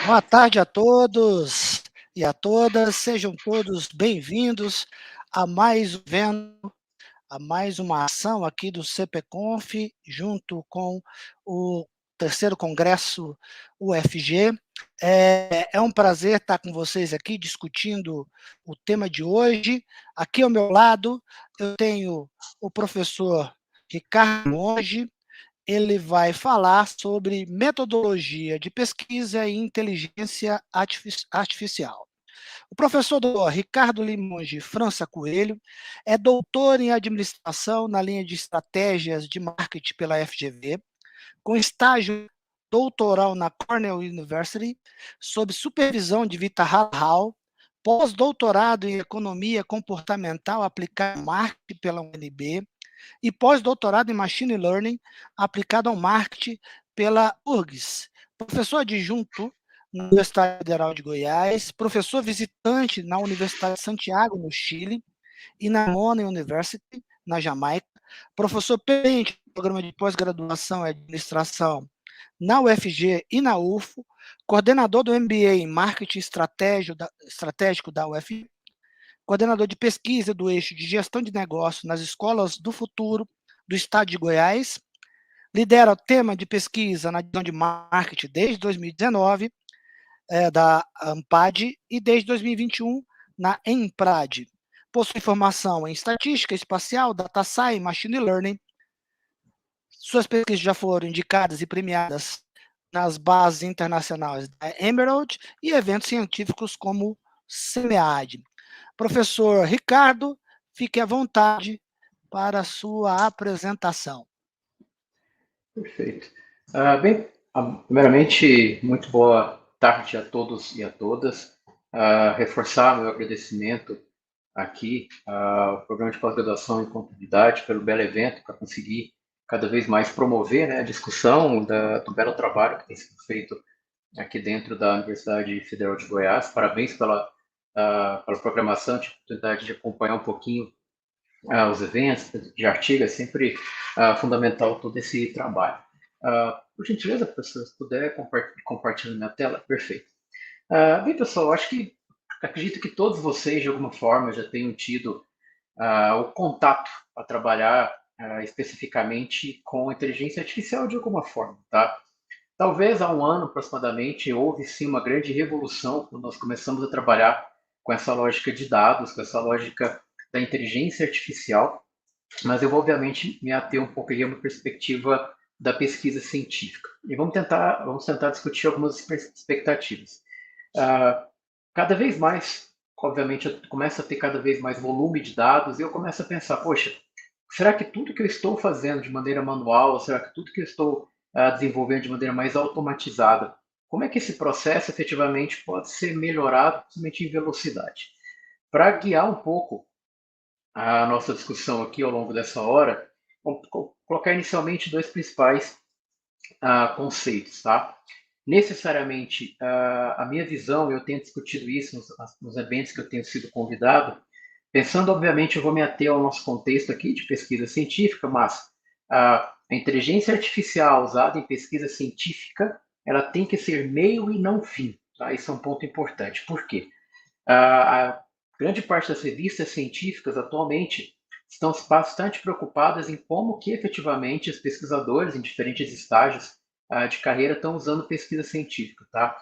Boa tarde a todos e a todas, sejam todos bem-vindos a mais um evento, a mais uma ação aqui do CPConf, junto com o terceiro congresso UFG. É um prazer estar com vocês aqui discutindo o tema de hoje. Aqui ao meu lado eu tenho o professor Ricardo Monge. Ele vai falar sobre metodologia de pesquisa e inteligência artificial. O professor Ricardo Limonge França Coelho é doutor em administração na linha de estratégias de marketing pela FGV, com estágio doutoral na Cornell University, sob supervisão de Vita Hall, pós-doutorado em economia comportamental aplicada ao marketing pela UNB, e pós-doutorado em Machine Learning aplicado ao marketing pela URGS. Professor adjunto na Universidade Federal de Goiás, professor visitante na Universidade de Santiago, no Chile, e na Monash University, na Jamaica, professor permanente do programa de pós-graduação em administração na UFG e na UFO, coordenador do MBA em Marketing Estratégico da UFG, coordenador de pesquisa do eixo de gestão de negócios nas escolas do futuro do estado de Goiás, lidera o tema de pesquisa na divisão de marketing desde 2019, da AMPAD, e desde 2021 na EMPRAD. Possui formação em estatística espacial, data science, machine learning. Suas pesquisas já foram indicadas e premiadas nas bases internacionais da Emerald e eventos científicos como SEMEAD. Professor Ricardo, fique à vontade para a sua apresentação. Perfeito. Bem, primeiramente, muito boa tarde a todos e a todas. Reforçar meu agradecimento aqui ao Programa de Pós-Graduação em Contabilidade pelo belo evento, para conseguir cada vez mais promover, né, a discussão do belo trabalho que tem sido feito aqui dentro da Universidade Federal de Goiás. Parabéns pela programação, tive a oportunidade de acompanhar um pouquinho os eventos de artigo, é sempre fundamental todo esse trabalho. Por gentileza, professor, se puder compartilhar minha tela, perfeito. Bem, pessoal, acredito que todos vocês, de alguma forma, já tenham tido o contato para trabalhar especificamente com inteligência artificial de alguma forma, tá? Talvez há um ano aproximadamente houve sim uma grande revolução quando nós começamos a trabalhar com essa lógica de dados, com essa lógica da inteligência artificial, mas eu vou obviamente me ater um pouco aí a uma perspectiva da pesquisa científica. E vamos tentar discutir algumas expectativas. Cada vez mais, obviamente, eu começo a ter cada vez mais volume de dados e eu começo a pensar, poxa, será que tudo que eu estou fazendo de maneira manual, será que tudo que eu estou desenvolvendo de maneira mais automatizada, como é que esse processo efetivamente pode ser melhorado, principalmente em velocidade? Para guiar um pouco a nossa discussão aqui ao longo dessa hora, vamos colocar inicialmente dois principais conceitos, tá? Necessariamente, a minha visão, eu tenho discutido isso nos eventos que eu tenho sido convidado, pensando, obviamente, eu vou me ater ao nosso contexto aqui de pesquisa científica, mas a inteligência artificial usada em pesquisa científica, ela tem que ser meio e não fim, tá? Isso é um ponto importante. Por quê? A grande parte das revistas científicas atualmente estão bastante preocupadas em como que efetivamente os pesquisadores em diferentes estágios de carreira estão usando pesquisa científica, tá?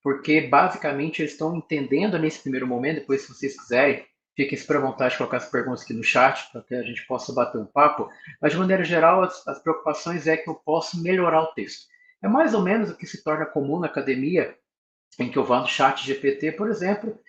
Porque basicamente eles estão entendendo nesse primeiro momento, depois se vocês quiserem, fiquem-se para vontade de colocar as perguntas aqui no chat para que a gente possa bater um papo, mas de maneira geral as preocupações é que eu possa melhorar o texto. É mais ou menos o que se torna comum na academia, em que eu vá no chat GPT, por exemplo,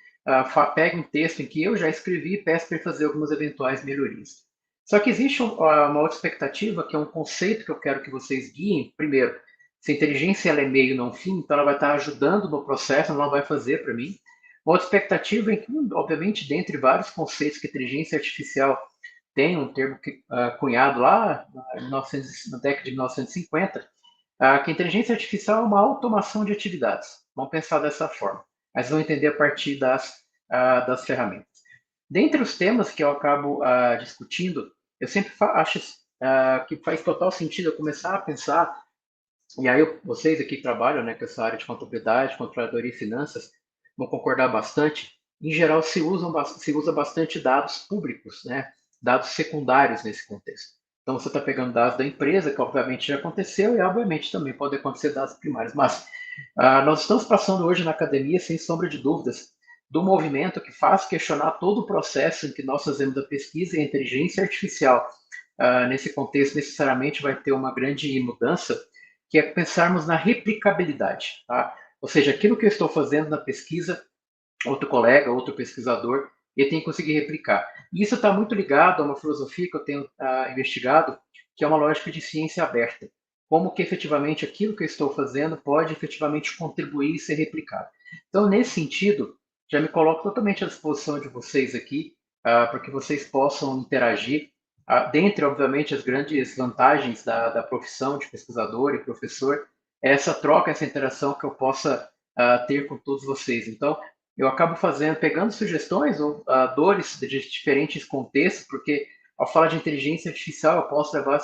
pego um texto em que eu já escrevi e peço para ele fazer algumas eventuais melhorias. Só que existe uma outra expectativa, que é um conceito que eu quero que vocês guiem. Primeiro, se a inteligência ela é meio não fim, então ela vai estar ajudando no processo, não ela vai fazer para mim. Uma outra expectativa é que, obviamente, dentre vários conceitos que a inteligência artificial tem, um termo cunhado lá na década de 1950, que a inteligência artificial é uma automação de atividades. Vamos pensar dessa forma. Mas vão entender a partir das ferramentas. Dentre os temas que eu acabo discutindo, eu sempre acho que faz total sentido eu começar a pensar E aí vocês aqui que trabalham, né, com essa área de contabilidade, controladoria e finanças, vão concordar bastante. Em geral, se usa bastante dados públicos, né, dados secundários nesse contexto. Então, você está pegando dados da empresa, que obviamente já aconteceu, e obviamente também pode acontecer dados primários. Mas nós estamos passando hoje na academia, sem sombra de dúvidas, do movimento que faz questionar todo o processo em que nós fazemos a pesquisa e a inteligência artificial. Nesse contexto, necessariamente vai ter uma grande mudança, que é pensarmos na replicabilidade. Tá? Ou seja, aquilo que eu estou fazendo na pesquisa, outro colega, outro pesquisador, ele tem que conseguir replicar. E isso está muito ligado a uma filosofia que eu tenho investigado, que é uma lógica de ciência aberta. Como que efetivamente aquilo que eu estou fazendo pode efetivamente contribuir e ser replicado. Então, nesse sentido, já me coloco totalmente à disposição de vocês aqui, para que vocês possam interagir. Dentre, obviamente, as grandes vantagens da profissão de pesquisador e professor, é essa troca, essa interação que eu possa ter com todos vocês. Então, eu acabo pegando sugestões ou dores de diferentes contextos, porque ao falar de inteligência artificial, eu posso levar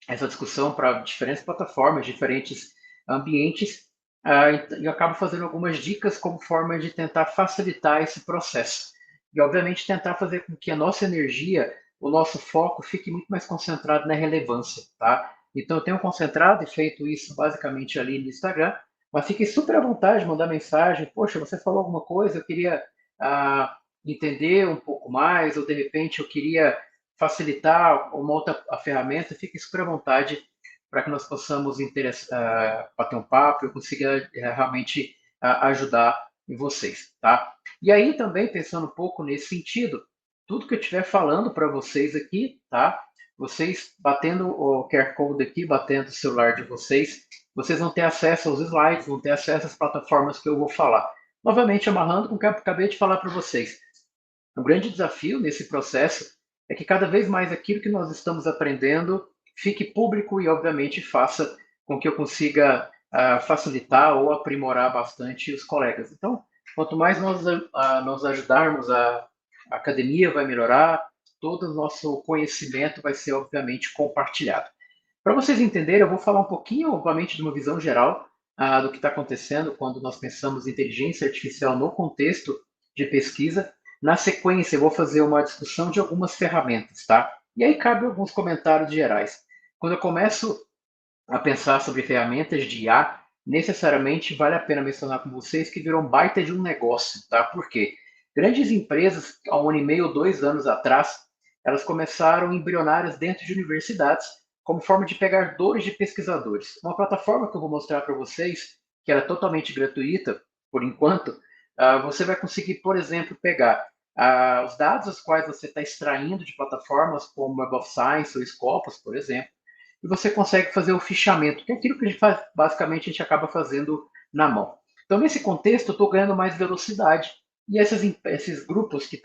essa discussão para diferentes plataformas, diferentes ambientes, e eu acabo fazendo algumas dicas como forma de tentar facilitar esse processo. E, obviamente, tentar fazer com que a nossa energia, o nosso foco fique muito mais concentrado na relevância, tá? Então, eu tenho concentrado e feito isso basicamente ali no Instagram, mas fiquem super à vontade de mandar mensagem. Poxa, você falou alguma coisa, eu queria entender um pouco mais, ou de repente eu queria facilitar uma outra ferramenta. Fique super à vontade para que nós possamos bater um papo e eu consiga realmente ajudar em vocês, tá? E aí também, pensando um pouco nesse sentido, tudo que eu estiver falando para vocês aqui, tá? Vocês batendo o QR Code aqui, batendo o celular de vocês, vocês vão ter acesso aos slides, vão ter acesso às plataformas que eu vou falar. Novamente, amarrando com o que eu acabei de falar para vocês. O grande desafio nesse processo é que cada vez mais aquilo que nós estamos aprendendo fique público e, obviamente, faça com que eu consiga facilitar ou aprimorar bastante os colegas. Então, quanto mais nós ajudarmos, a academia vai melhorar, todo o nosso conhecimento vai ser, obviamente, compartilhado. Para vocês entenderem, eu vou falar um pouquinho, obviamente, de uma visão geral do que está acontecendo quando nós pensamos em inteligência artificial no contexto de pesquisa. Na sequência, eu vou fazer uma discussão de algumas ferramentas, tá? E aí cabe alguns comentários gerais. Quando eu começo a pensar sobre ferramentas de IA, necessariamente vale a pena mencionar com vocês que virou um baita de um negócio, tá? Por quê? Grandes empresas, há 1 ano e meio, 2 anos atrás, elas começaram embrionárias dentro de universidades como forma de pegar dores de pesquisadores. Uma plataforma que eu vou mostrar para vocês, que era totalmente gratuita, por enquanto, você vai conseguir, por exemplo, pegar os dados os quais você está extraindo de plataformas como Web of Science ou Scopus, por exemplo, e você consegue fazer o fichamento, que é aquilo que a gente faz, basicamente a gente acaba fazendo na mão. Então, nesse contexto, eu estou ganhando mais velocidade. E esses grupos que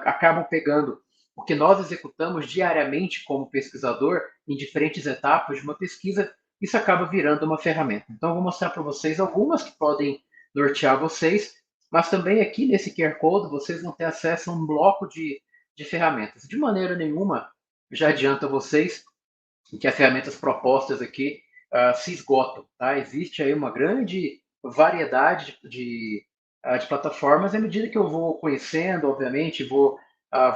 acabam pegando o que nós executamos diariamente como pesquisador em diferentes etapas de uma pesquisa, isso acaba virando uma ferramenta. Então, eu vou mostrar para vocês algumas que podem nortear vocês, mas também aqui nesse QR Code vocês vão ter acesso a um bloco de ferramentas. De maneira nenhuma, já adianto a vocês que as ferramentas propostas aqui se esgotam. Tá? Existe aí uma grande variedade de plataformas, à medida que eu vou conhecendo, obviamente, vou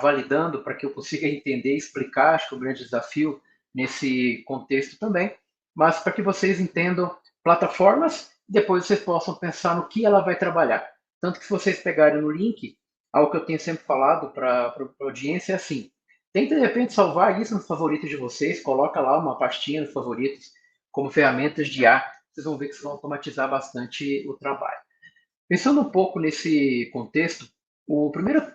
validando para que eu consiga entender e explicar, acho que é um grande desafio nesse contexto também, mas para que vocês entendam plataformas, depois vocês possam pensar no que ela vai trabalhar. Tanto que se vocês pegarem no link, algo que eu tenho sempre falado para a audiência é assim, tenta, de repente, salvar isso nos favoritos de vocês, coloca lá uma pastinha nos favoritos como ferramentas de IA, vocês vão ver que isso vai automatizar bastante o trabalho. Pensando um pouco nesse contexto, o primeiro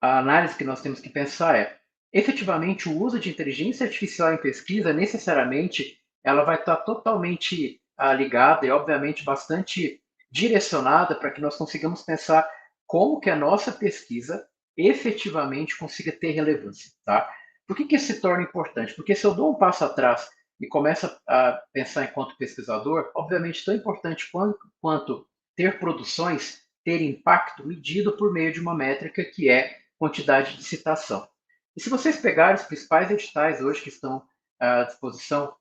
análise que nós temos que pensar é, efetivamente, o uso de inteligência artificial em pesquisa, necessariamente, ela vai estar totalmente ligada e, obviamente, bastante direcionada para que nós consigamos pensar como que a nossa pesquisa efetivamente consiga ter relevância, tá? Por que isso se torna importante? Porque se eu dou um passo atrás e começo a pensar enquanto pesquisador, obviamente tão importante quanto ter produções, ter impacto medido por meio de uma métrica que é quantidade de citação. E se vocês pegarem os principais editais hoje que estão à disposição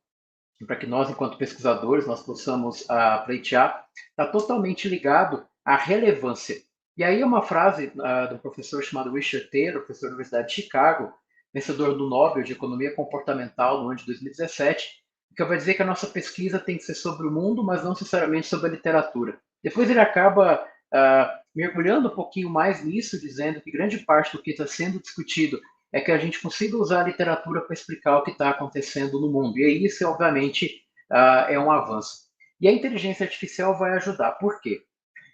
para que nós, enquanto pesquisadores, nós possamos pleitear, está totalmente ligado à relevância. E aí uma frase do professor chamado Richard Taylor, professor da Universidade de Chicago, vencedor do Nobel de Economia Comportamental no ano de 2017, que vai dizer que a nossa pesquisa tem que ser sobre o mundo, mas não necessariamente sobre a literatura. Depois ele acaba mergulhando um pouquinho mais nisso, dizendo que grande parte do que está sendo discutido é que a gente consiga usar a literatura para explicar o que está acontecendo no mundo. E aí isso, obviamente, é um avanço. E a inteligência artificial vai ajudar. Por quê?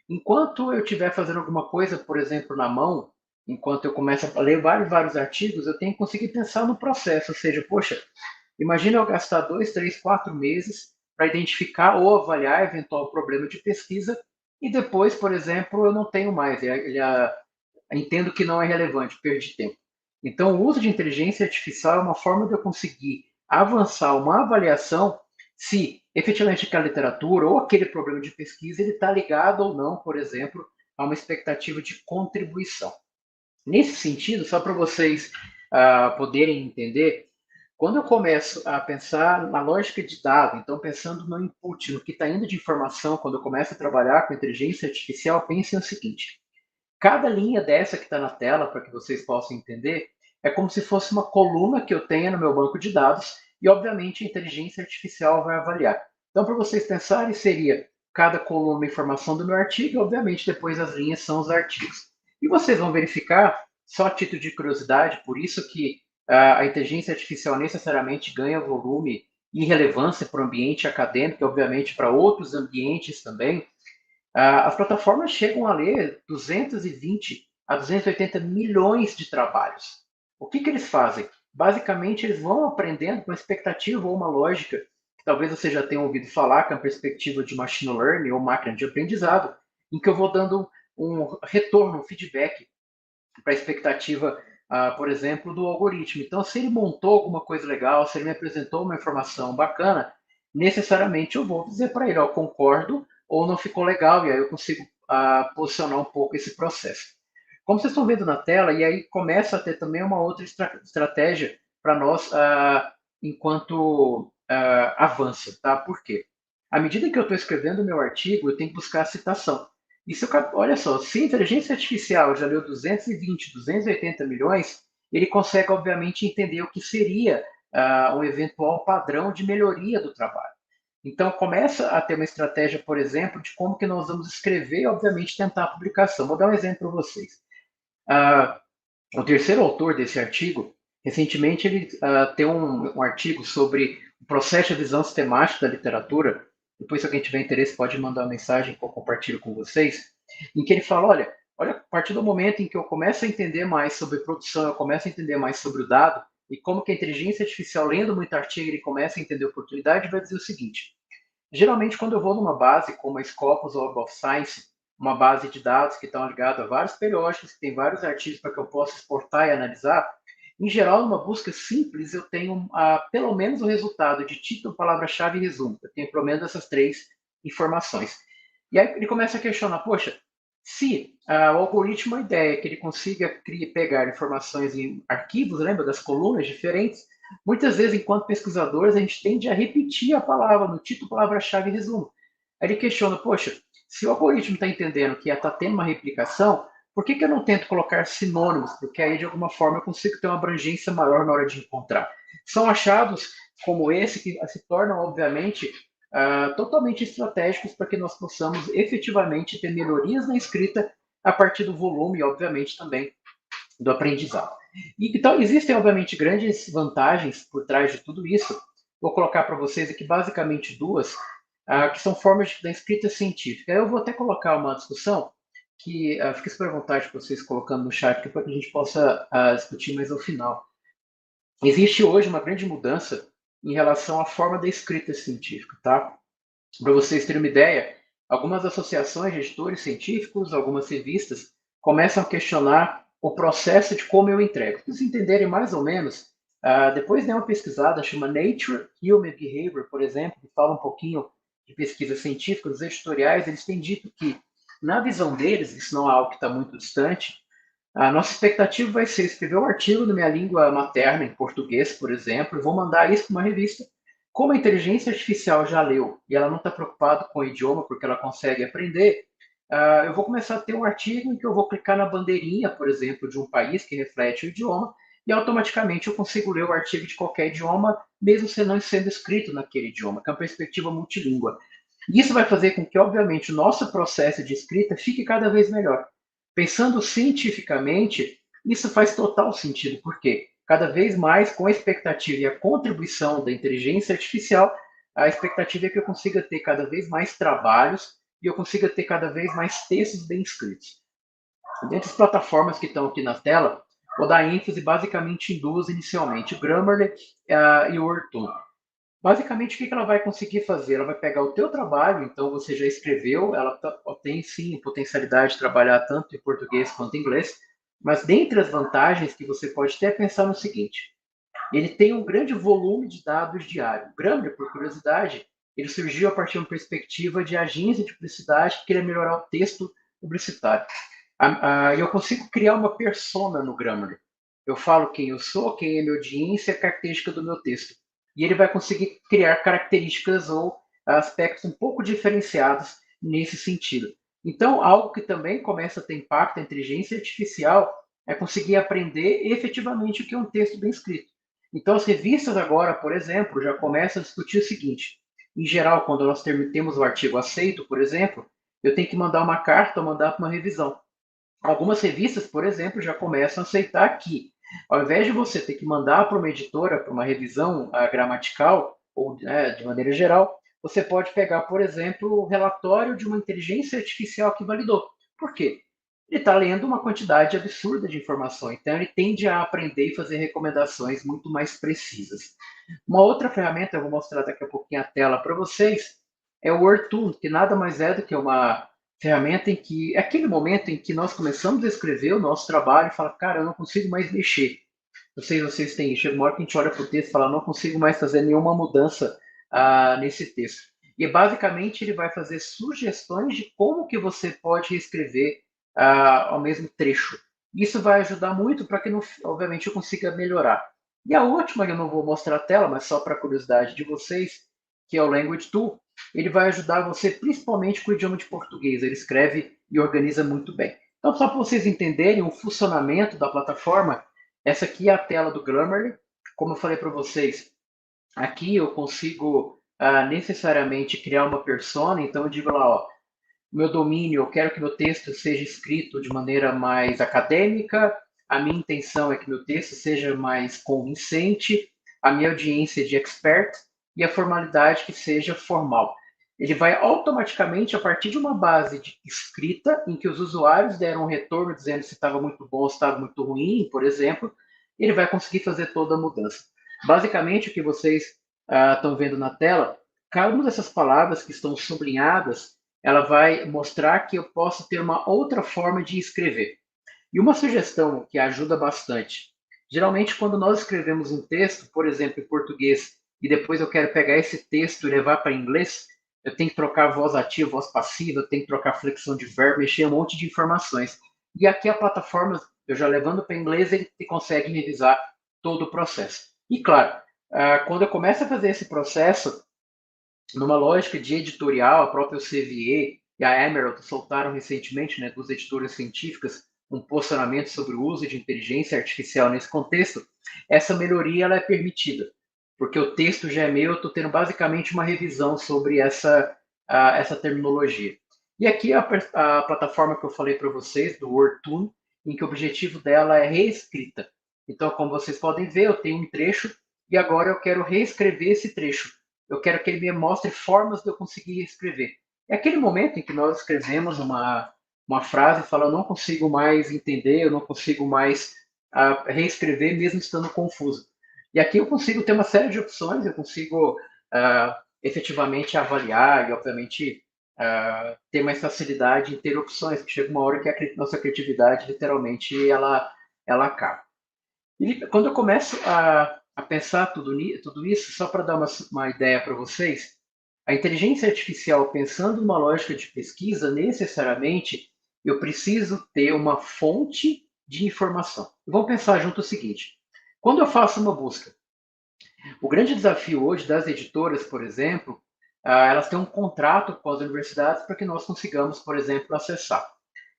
Enquanto eu estiver fazendo alguma coisa, por exemplo, na mão, enquanto eu começo a ler vários artigos, eu tenho que conseguir pensar no processo. Ou seja, poxa, imagina eu gastar 2, 3, 4 meses para identificar ou avaliar eventual problema de pesquisa e depois, por exemplo, eu não tenho mais. Entendo que não é relevante, perdi tempo. Então, o uso de inteligência artificial é uma forma de eu conseguir avançar uma avaliação se efetivamente aquela literatura ou aquele problema de pesquisa ele está ligado ou não, por exemplo, a uma expectativa de contribuição. Nesse sentido, só para vocês poderem entender, quando eu começo a pensar na lógica de dado, então pensando no input, no que está indo de informação, quando eu começo a trabalhar com inteligência artificial, pensem o seguinte: cada linha dessa que está na tela, para que vocês possam entender, é como se fosse uma coluna que eu tenha no meu banco de dados e, obviamente, a inteligência artificial vai avaliar. Então, para vocês pensarem, seria cada coluna uma informação do meu artigo e, obviamente, depois as linhas são os artigos. E vocês vão verificar, só a título de curiosidade, por isso que a inteligência artificial necessariamente ganha volume e relevância para o ambiente acadêmico e, obviamente, para outros ambientes também. As plataformas chegam a ler 220 a 280 milhões de trabalhos. O que eles fazem? Basicamente, eles vão aprendendo com uma expectativa ou uma lógica, que talvez você já tenha ouvido falar, que é a perspectiva de machine learning ou máquina de aprendizado, em que eu vou dando um retorno, um feedback para a expectativa, por exemplo, do algoritmo. Então, se ele montou alguma coisa legal, se ele me apresentou uma informação bacana, necessariamente eu vou dizer para ele, ó, concordo ou não ficou legal, e aí eu consigo posicionar um pouco esse processo. Como vocês estão vendo na tela, e aí começa a ter também uma outra estratégia para nós enquanto avança, tá? Por quê? À medida que eu estou escrevendo o meu artigo, eu tenho que buscar a citação. E se olha só, se a inteligência artificial já leu 220, 280 milhões, ele consegue, obviamente, entender o que seria um eventual padrão de melhoria do trabalho. Então, começa a ter uma estratégia, por exemplo, de como que nós vamos escrever e, obviamente, tentar a publicação. Vou dar um exemplo para vocês. O terceiro autor desse artigo, recentemente, ele tem um artigo sobre o processo de visão sistemática da literatura. Depois, se alguém tiver interesse, pode mandar uma mensagem que eu compartilho com vocês, em que ele fala, olha, a partir do momento em que eu começo a entender mais sobre produção, eu começo a entender mais sobre o dado, e como que a inteligência artificial, lendo muito artigo, ele começa a entender a oportunidade, vai dizer o seguinte: geralmente, quando eu vou numa base como a Scopus ou a Web of Science, uma base de dados que estão ligados a vários periódicos, que tem vários artigos para que eu possa exportar e analisar, em geral, numa busca simples, eu tenho pelo menos o resultado de título, palavra-chave e resumo. Eu tenho pelo menos essas três informações. E aí ele começa a questionar, poxa, se o algoritmo, a ideia é que ele consiga pegar informações em arquivos, lembra das colunas diferentes, muitas vezes, enquanto pesquisadores, a gente tende a repetir a palavra no título, palavra-chave e resumo. Aí ele questiona, poxa, se o algoritmo está entendendo que está tendo uma replicação, por que eu não tento colocar sinônimos? Porque aí, de alguma forma, eu consigo ter uma abrangência maior na hora de encontrar. São achados como esse que se tornam, obviamente, totalmente estratégicos para que nós possamos efetivamente ter melhorias na escrita a partir do volume e, obviamente, também do aprendizado. E, então, existem, obviamente, grandes vantagens por trás de tudo isso. Vou colocar para vocês aqui basicamente duas, que são formas da escrita científica. Eu vou até colocar uma discussão que fique super à vontade para vocês colocando no chat, para que a gente possa discutir mais ao final. Existe hoje uma grande mudança em relação à forma da escrita científica, tá? Para vocês terem uma ideia, algumas associações de editores científicos, algumas revistas, começam a questionar o processo de como eu entrego. Para vocês entenderem mais ou menos, depois de uma pesquisada, chama Nature Human Behavior, por exemplo, que fala um pouquinho de pesquisa científica, os editoriais, eles têm dito que, na visão deles, isso não é algo que está muito distante, a nossa expectativa vai ser escrever um artigo na minha língua materna, em português, por exemplo, e vou mandar isso para uma revista, Como a inteligência artificial já leu e ela não está preocupada com o idioma porque ela consegue aprender, eu vou começar a ter um artigo em que eu vou clicar na bandeirinha, por exemplo, de um país que reflete o idioma, e automaticamente eu consigo ler o artigo de qualquer idioma, mesmo se não sendo escrito naquele idioma, que é uma perspectiva multilíngua. E isso vai fazer com que, obviamente, o nosso processo de escrita fique cada vez melhor. Pensando cientificamente, isso faz total sentido, porque cada vez mais, com a expectativa e a contribuição da inteligência artificial, a expectativa é que eu consiga ter cada vez mais trabalhos e eu consiga ter cada vez mais textos bem escritos. Dentre as plataformas que estão aqui na tela, vou dar ênfase basicamente em duas inicialmente, o Grammarly e o Wordtoon. Basicamente, o que ela vai conseguir fazer? Ela vai pegar o teu trabalho, então você já escreveu, ela tem sim potencialidade de trabalhar tanto em português quanto em inglês, mas dentre as vantagens que você pode ter é pensar no seguinte: ele tem um grande volume de dados diário. O Grammarly, por curiosidade, ele surgiu a partir de uma perspectiva de agência de publicidade que queria melhorar o texto publicitário. Eu consigo criar uma persona no Grammarly. Eu falo quem eu sou, quem é minha audiência, a característica do meu texto. E ele vai conseguir criar características ou aspectos um pouco diferenciados nesse sentido. Então, algo que também começa a ter impacto na inteligência artificial é conseguir aprender efetivamente o que é um texto bem escrito. Então, as revistas agora, por exemplo, já começam a discutir o seguinte: em geral, quando nós temos o artigo aceito, por exemplo, eu tenho que mandar uma carta ou mandar para uma revisão. Algumas revistas, por exemplo, já começam a aceitar que, ao invés de você ter que mandar para uma editora, para uma revisão gramatical, ou de maneira geral, você pode pegar, por exemplo, o relatório de uma inteligência artificial que validou. Por quê? Ele está lendo uma quantidade absurda de informação, então ele tende a aprender e fazer recomendações muito mais precisas. Uma outra ferramenta, eu vou mostrar daqui a pouquinho a tela para vocês, é o Wordtoon, que nada mais é do que uma ferramenta em que é aquele momento em que nós começamos a escrever o nosso trabalho e fala, cara, eu não consigo mais mexer. Não sei se vocês têm, chega uma hora que a gente olha para o texto e fala, não consigo mais fazer nenhuma mudança nesse texto. E basicamente ele vai fazer sugestões de como que você pode reescrever ao mesmo trecho. Isso vai ajudar muito para que, obviamente, eu consiga melhorar. E a última, que eu não vou mostrar a tela, mas só para curiosidade de vocês, que é o Language Tool, ele vai ajudar você principalmente com o idioma de português. Ele escreve e organiza muito bem. Então, só para vocês entenderem o funcionamento da plataforma, essa aqui é a tela do Grammarly. Como eu falei para vocês, aqui eu consigo necessariamente criar uma persona. Então, eu digo lá, ó, meu domínio, eu quero que meu texto seja escrito de maneira mais acadêmica, a minha intenção é que meu texto seja mais convincente, a minha audiência de expert e a formalidade que seja formal. Ele vai automaticamente, a partir de uma base de escrita, em que os usuários deram um retorno dizendo se estava muito bom ou se estava muito ruim, por exemplo, ele vai conseguir fazer toda a mudança. Basicamente, o que vocês estão vendo na tela, cada uma dessas palavras que estão sublinhadas, ela vai mostrar que eu posso ter uma outra forma de escrever. E uma sugestão que ajuda bastante. Geralmente, quando nós escrevemos um texto, por exemplo, em português, e depois eu quero pegar esse texto e levar para inglês, eu tenho que trocar voz ativa, voz passiva, eu tenho que trocar flexão de verbo, mexer um monte de informações. E aqui a plataforma, eu já levando para inglês, ele consegue revisar todo o processo. E claro, quando eu começo a fazer esse processo, numa lógica de editorial, a própria CVE e a Emerald soltaram recentemente, né, duas editoras científicas, um posicionamento sobre o uso de inteligência artificial nesse contexto. Essa melhoria ela é permitida, porque o texto já é meu, eu estou tendo basicamente uma revisão sobre essa terminologia. E aqui a plataforma que eu falei para vocês, do Wordtoon, em que o objetivo dela é reescrita. Então, como vocês podem ver, eu tenho um trecho e agora eu quero reescrever esse trecho. Eu quero que ele me mostre formas de eu conseguir escrever. É aquele momento em que nós escrevemos uma frase e fala, eu não consigo mais entender, eu não consigo mais reescrever, mesmo estando confuso. E aqui eu consigo ter uma série de opções, eu consigo efetivamente avaliar e, obviamente, ter mais facilidade em ter opções, porque chega uma hora que a nossa criatividade, literalmente, ela acaba. E quando eu começo a pensar tudo isso, só para dar uma ideia para vocês, a inteligência artificial, pensando numa lógica de pesquisa, necessariamente eu preciso ter uma fonte de informação. Vamos pensar junto o seguinte: quando eu faço uma busca, O grande desafio hoje das editoras, por exemplo, elas têm um contrato com as universidades para que nós consigamos, por exemplo, acessar.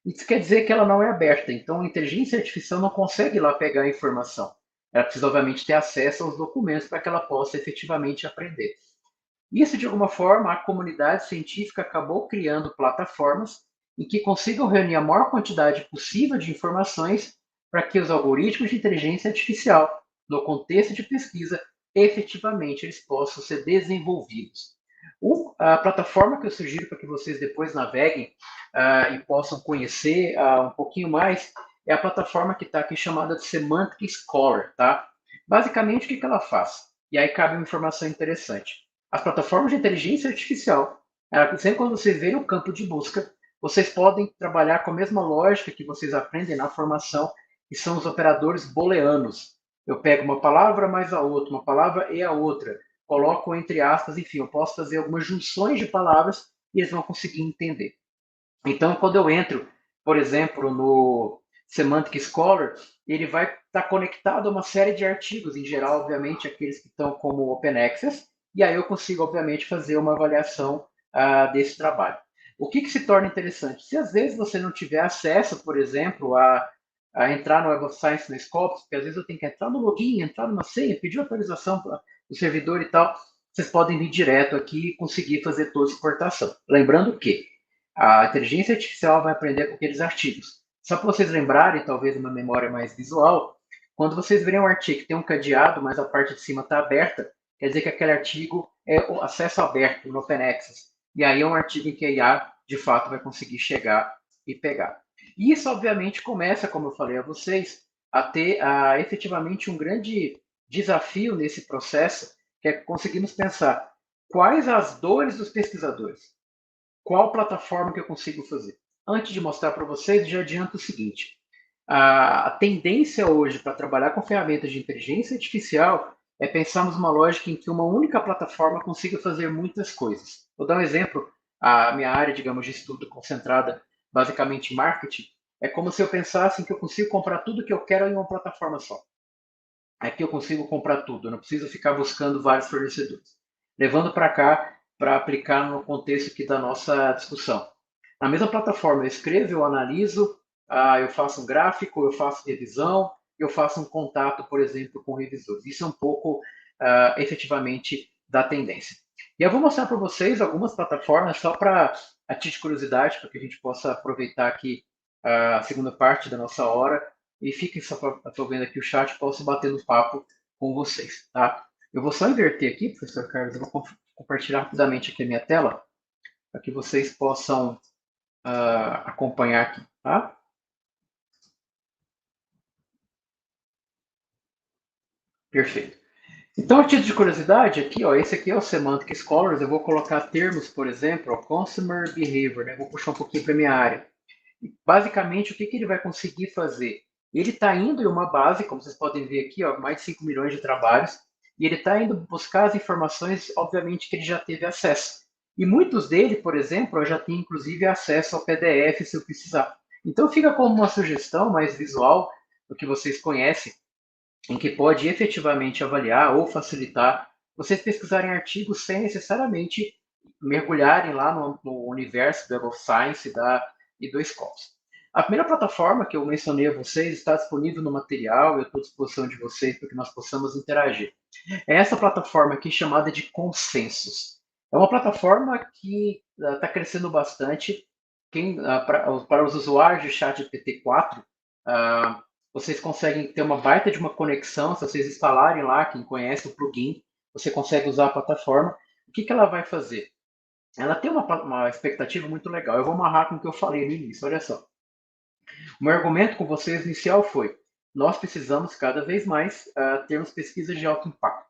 Isso quer dizer que ela não é aberta, então a inteligência artificial não consegue ir lá pegar a informação. Ela precisa, obviamente, ter acesso aos documentos para que ela possa efetivamente aprender. Isso, de alguma forma, a comunidade científica acabou criando plataformas em que consigam reunir a maior quantidade possível de informações para que os algoritmos de inteligência artificial, no contexto de pesquisa, efetivamente eles possam ser desenvolvidos. A plataforma que eu sugiro para que vocês depois naveguem e possam conhecer um pouquinho mais é a plataforma que está aqui chamada de Semantic Scholar, tá? Basicamente, o que ela faz? E aí cabe uma informação interessante. As plataformas de inteligência artificial, sempre quando vocês verem o campo de busca, vocês podem trabalhar com a mesma lógica que vocês aprendem na formação, que são os operadores booleanos. Eu pego uma palavra mais a outra, uma palavra e a outra, coloco entre aspas, enfim, eu posso fazer algumas junções de palavras e eles vão conseguir entender. Então, quando eu entro, por exemplo, no Semantic Scholar, ele vai estar conectado a uma série de artigos, em geral, obviamente, aqueles que estão como Open Access, e aí eu consigo, obviamente, fazer uma avaliação desse trabalho. O que se torna interessante? Se às vezes você não tiver acesso, por exemplo, a entrar no Web of Science no Scopus, porque às vezes eu tenho que entrar no login, entrar numa senha, pedir autorização do servidor e tal, vocês podem vir direto aqui e conseguir fazer toda a exportação. Lembrando que a inteligência artificial vai aprender com aqueles artigos. Só para vocês lembrarem, talvez uma memória mais visual, quando vocês verem um artigo que tem um cadeado, mas a parte de cima está aberta, quer dizer que aquele artigo é o acesso aberto no Open Access. E aí é um artigo em que a IA, de fato, vai conseguir chegar e pegar. E isso, obviamente, começa, como eu falei a vocês, a ter efetivamente um grande desafio nesse processo, que é conseguirmos pensar quais as dores dos pesquisadores, qual plataforma que eu consigo fazer. Antes de mostrar para vocês, já adianto o seguinte: a tendência hoje para trabalhar com ferramentas de inteligência artificial é pensarmos uma lógica em que uma única plataforma consiga fazer muitas coisas. Vou dar um exemplo. A minha área, digamos, de estudo concentrada basicamente em marketing, é como se eu pensasse em que eu consigo comprar tudo que eu quero em uma plataforma só. Aqui eu consigo comprar tudo, eu não preciso ficar buscando vários fornecedores. Levando para cá, para aplicar no contexto aqui da nossa discussão. Na mesma plataforma, eu escrevo, eu analiso, eu faço um gráfico, eu faço revisão, eu faço um contato, por exemplo, com revisores. Isso é um pouco, efetivamente, da tendência. E eu vou mostrar para vocês algumas plataformas, só para a título de curiosidade, para que a gente possa aproveitar aqui a segunda parte da nossa hora e fiquem só, estou vendo aqui o chat, posso bater no papo com vocês, tá? Eu vou só inverter aqui, professor Carlos, eu vou compartilhar rapidamente aqui a minha tela, para que vocês possam acompanhar aqui, tá? Perfeito. Então, a título de curiosidade, aqui, ó, esse aqui é o Semantic Scholars, eu vou colocar termos, por exemplo, ó, Consumer Behavior, né? Vou puxar um pouquinho para a minha área. Basicamente, o que ele vai conseguir fazer? Ele está indo em uma base, como vocês podem ver aqui, ó, mais de 5 milhões de trabalhos, e ele está indo buscar as informações, obviamente, que ele já teve acesso. E muitos dele, por exemplo, eu já tenho inclusive acesso ao PDF se eu precisar. Então fica como uma sugestão mais visual do que vocês conhecem, em que pode efetivamente avaliar ou facilitar vocês pesquisarem artigos sem necessariamente mergulharem lá no universo do Web of Science e do Scopus. A primeira plataforma que eu mencionei a vocês está disponível no material, eu estou à disposição de vocês para que nós possamos interagir. É essa plataforma aqui chamada de Consensus. É uma plataforma que está crescendo bastante. Para os usuários de ChatGPT 4, vocês conseguem ter uma baita de uma conexão, se vocês instalarem lá, quem conhece o plugin, você consegue usar a plataforma. O que ela vai fazer? Ela tem uma expectativa muito legal. Eu vou amarrar com o que eu falei no início, olha só. O meu argumento com vocês inicial foi: nós precisamos cada vez mais termos pesquisas de alto impacto.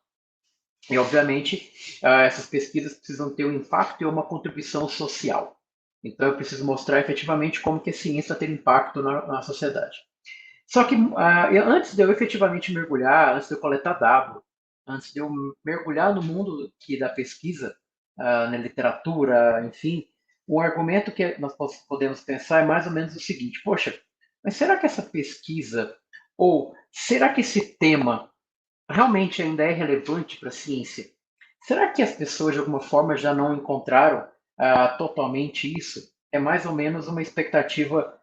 E, obviamente, essas pesquisas precisam ter um impacto e uma contribuição social. Então, eu preciso mostrar efetivamente como que a ciência tem impacto na sociedade. Só que antes de eu efetivamente mergulhar, antes de eu coletar dados, antes de eu mergulhar no mundo da pesquisa, na literatura, enfim, o argumento que nós podemos pensar é mais ou menos o seguinte: poxa, mas será que essa pesquisa, ou será que esse tema realmente ainda é relevante para a ciência? Será que as pessoas de alguma forma já não encontraram totalmente isso? É mais ou menos uma expectativa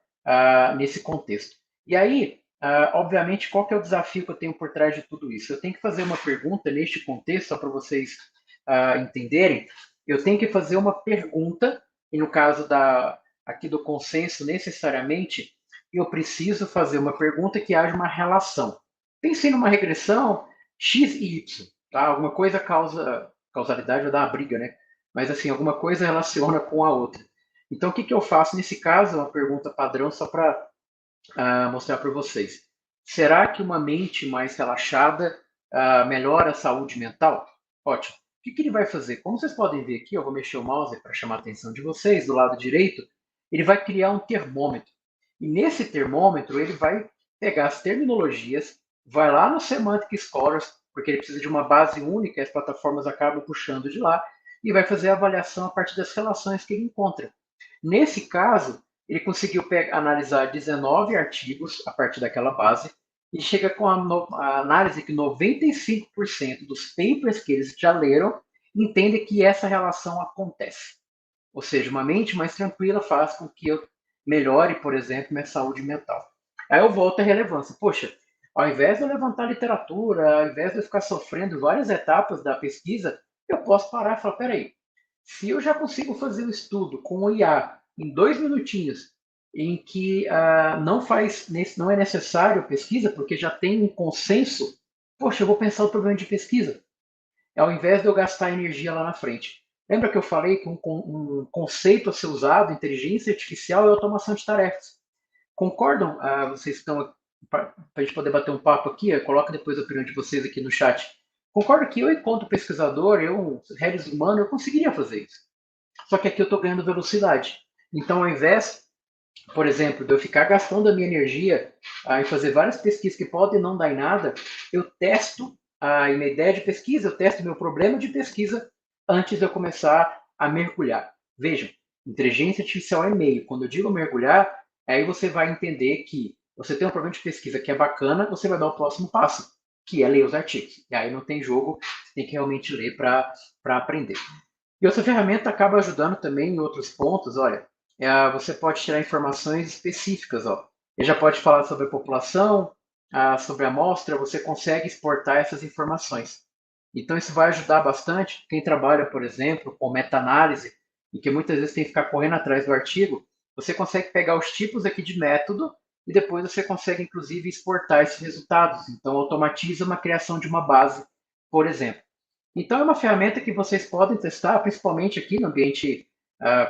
nesse contexto. E aí, obviamente, qual que é o desafio que eu tenho por trás de tudo isso? Eu tenho que fazer uma pergunta neste contexto, só para vocês entenderem. Eu tenho que fazer uma pergunta, e no caso aqui do consenso, necessariamente, eu preciso fazer uma pergunta que haja uma relação. Pensei numa regressão x e y, tá? Alguma coisa causalidade vai dar uma briga, né? Mas assim, alguma coisa relaciona com a outra. Então, o que eu faço nesse caso? Uma pergunta padrão só para mostrar para vocês. Será que uma mente mais relaxada melhora a saúde mental? Ótimo. O que ele vai fazer? Como vocês podem ver aqui, eu vou mexer o mouse para chamar a atenção de vocês, do lado direito, ele vai criar um termômetro. E nesse termômetro, ele vai pegar as terminologias, vai lá no Semantic Scholars, porque ele precisa de uma base única, as plataformas acabam puxando de lá, e vai fazer a avaliação a partir das relações que ele encontra. Nesse caso, ele conseguiu analisar 19 artigos a partir daquela base e chega com a análise que 95% dos papers que eles já leram entendem que essa relação acontece. Ou seja, uma mente mais tranquila faz com que eu melhore, por exemplo, minha saúde mental. Aí eu volto à relevância. Poxa, ao invés de eu levantar literatura, ao invés de eu ficar sofrendo várias etapas da pesquisa, eu posso parar e falar, peraí, se eu já consigo fazer o estudo com o IA em 2 minutinhos, em que não é necessário pesquisa, porque já tem um consenso, poxa, eu vou pensar o problema de pesquisa, ao invés de eu gastar energia lá na frente. Lembra que eu falei que um conceito a ser usado, inteligência artificial, é automação de tarefas. Concordam? Vocês estão para a gente poder bater um papo aqui? Coloca depois a opinião de vocês aqui no chat. Concordo que eu, enquanto pesquisador, eu, redes humano, eu conseguiria fazer isso. Só que aqui eu estou ganhando velocidade. Então, ao invés, por exemplo, de eu ficar gastando a minha energia em fazer várias pesquisas que podem não dar em nada, eu testo a minha ideia de pesquisa, eu testo meu problema de pesquisa antes de eu começar a mergulhar. Vejam, inteligência artificial é meio. Quando eu digo mergulhar, aí você vai entender que você tem um problema de pesquisa que é bacana, você vai dar o próximo passo, que é ler os artigos. E aí não tem jogo, você tem que realmente ler para aprender. E outra ferramenta acaba ajudando também em outros pontos. Olha, você pode tirar informações específicas. Ó. Ele já pode falar sobre a população, sobre a amostra, você consegue exportar essas informações. Então, isso vai ajudar bastante quem trabalha, por exemplo, com meta-análise, e que muitas vezes tem que ficar correndo atrás do artigo. Você consegue pegar os tipos aqui de método e depois você consegue, inclusive, exportar esses resultados. Então, automatiza uma criação de uma base, por exemplo. Então, é uma ferramenta que vocês podem testar, principalmente aqui no ambiente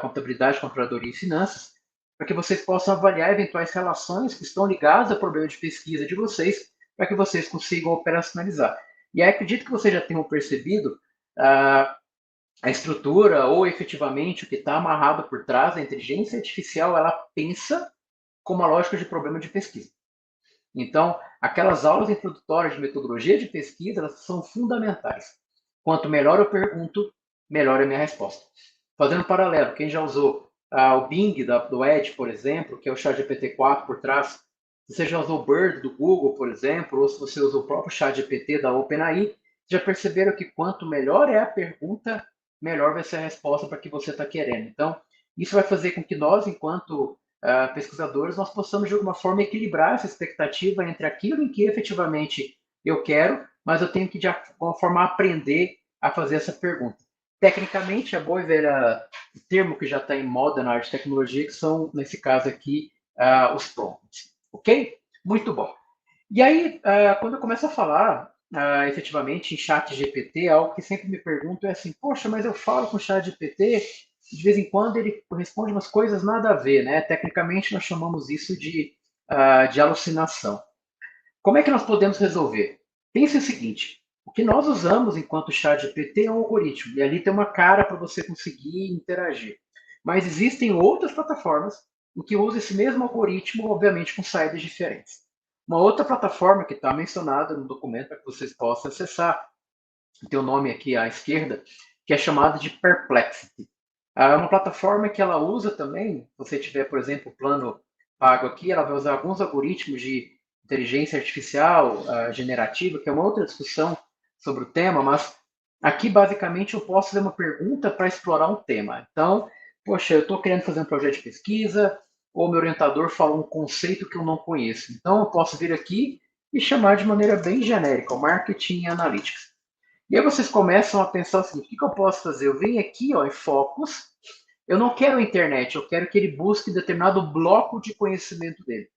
contabilidade, controladoria e finanças, para que vocês possam avaliar eventuais relações que estão ligadas ao problema de pesquisa de vocês, para que vocês consigam operacionalizar. E aí, acredito que vocês já tenham percebido a estrutura ou efetivamente o que está amarrado por trás da inteligência artificial, ela pensa com uma lógica de problema de pesquisa. Então, aquelas aulas introdutórias de metodologia de pesquisa, elas são fundamentais. Quanto melhor eu pergunto, melhor é a minha resposta. Fazendo um paralelo, quem já usou o Bing do Edge, por exemplo, que é o ChatGPT-4 por trás, se você já usou o Bird do Google, por exemplo, ou se você usou o próprio ChatGPT da OpenAI, já perceberam que quanto melhor é a pergunta, melhor vai ser a resposta para que você está querendo. Então, isso vai fazer com que nós, enquanto pesquisadores, nós possamos de alguma forma equilibrar essa expectativa entre aquilo em que efetivamente eu quero, mas eu tenho que de alguma forma aprender a fazer essa pergunta. Tecnicamente, a boa e velha termo que já está em moda na arte de tecnologia, que são, nesse caso aqui, os prompts. Ok? Muito bom. E aí, quando eu começo a falar efetivamente em chat GPT, algo que sempre me pergunto é assim, poxa, mas eu falo com o chat GPT, de vez em quando ele responde umas coisas nada a ver, né? Tecnicamente nós chamamos isso de alucinação. Como é que nós podemos resolver? Pense o seguinte, o que nós usamos enquanto chat GPT é um algoritmo, e ali tem uma cara para você conseguir interagir. Mas existem outras plataformas em que usam esse mesmo algoritmo, obviamente com saídas diferentes. Uma outra plataforma que está mencionada no documento para que vocês possam acessar, tem o nome aqui à esquerda, que é chamada de Perplexity. É uma plataforma que ela usa também, se você tiver, por exemplo, o plano pago aqui, ela vai usar alguns algoritmos inteligência artificial generativa, que é uma outra discussão sobre o tema, mas aqui, basicamente, eu posso fazer uma pergunta para explorar um tema. Então, poxa, eu estou querendo fazer um projeto de pesquisa, ou meu orientador falou um conceito que eu não conheço. Então, eu posso vir aqui e chamar de maneira bem genérica, o Marketing Analytics. E aí vocês começam a pensar o seguinte, o que eu posso fazer? Eu venho aqui ó, em Focus, eu não quero a internet, eu quero que ele busque determinado bloco de conhecimento dele.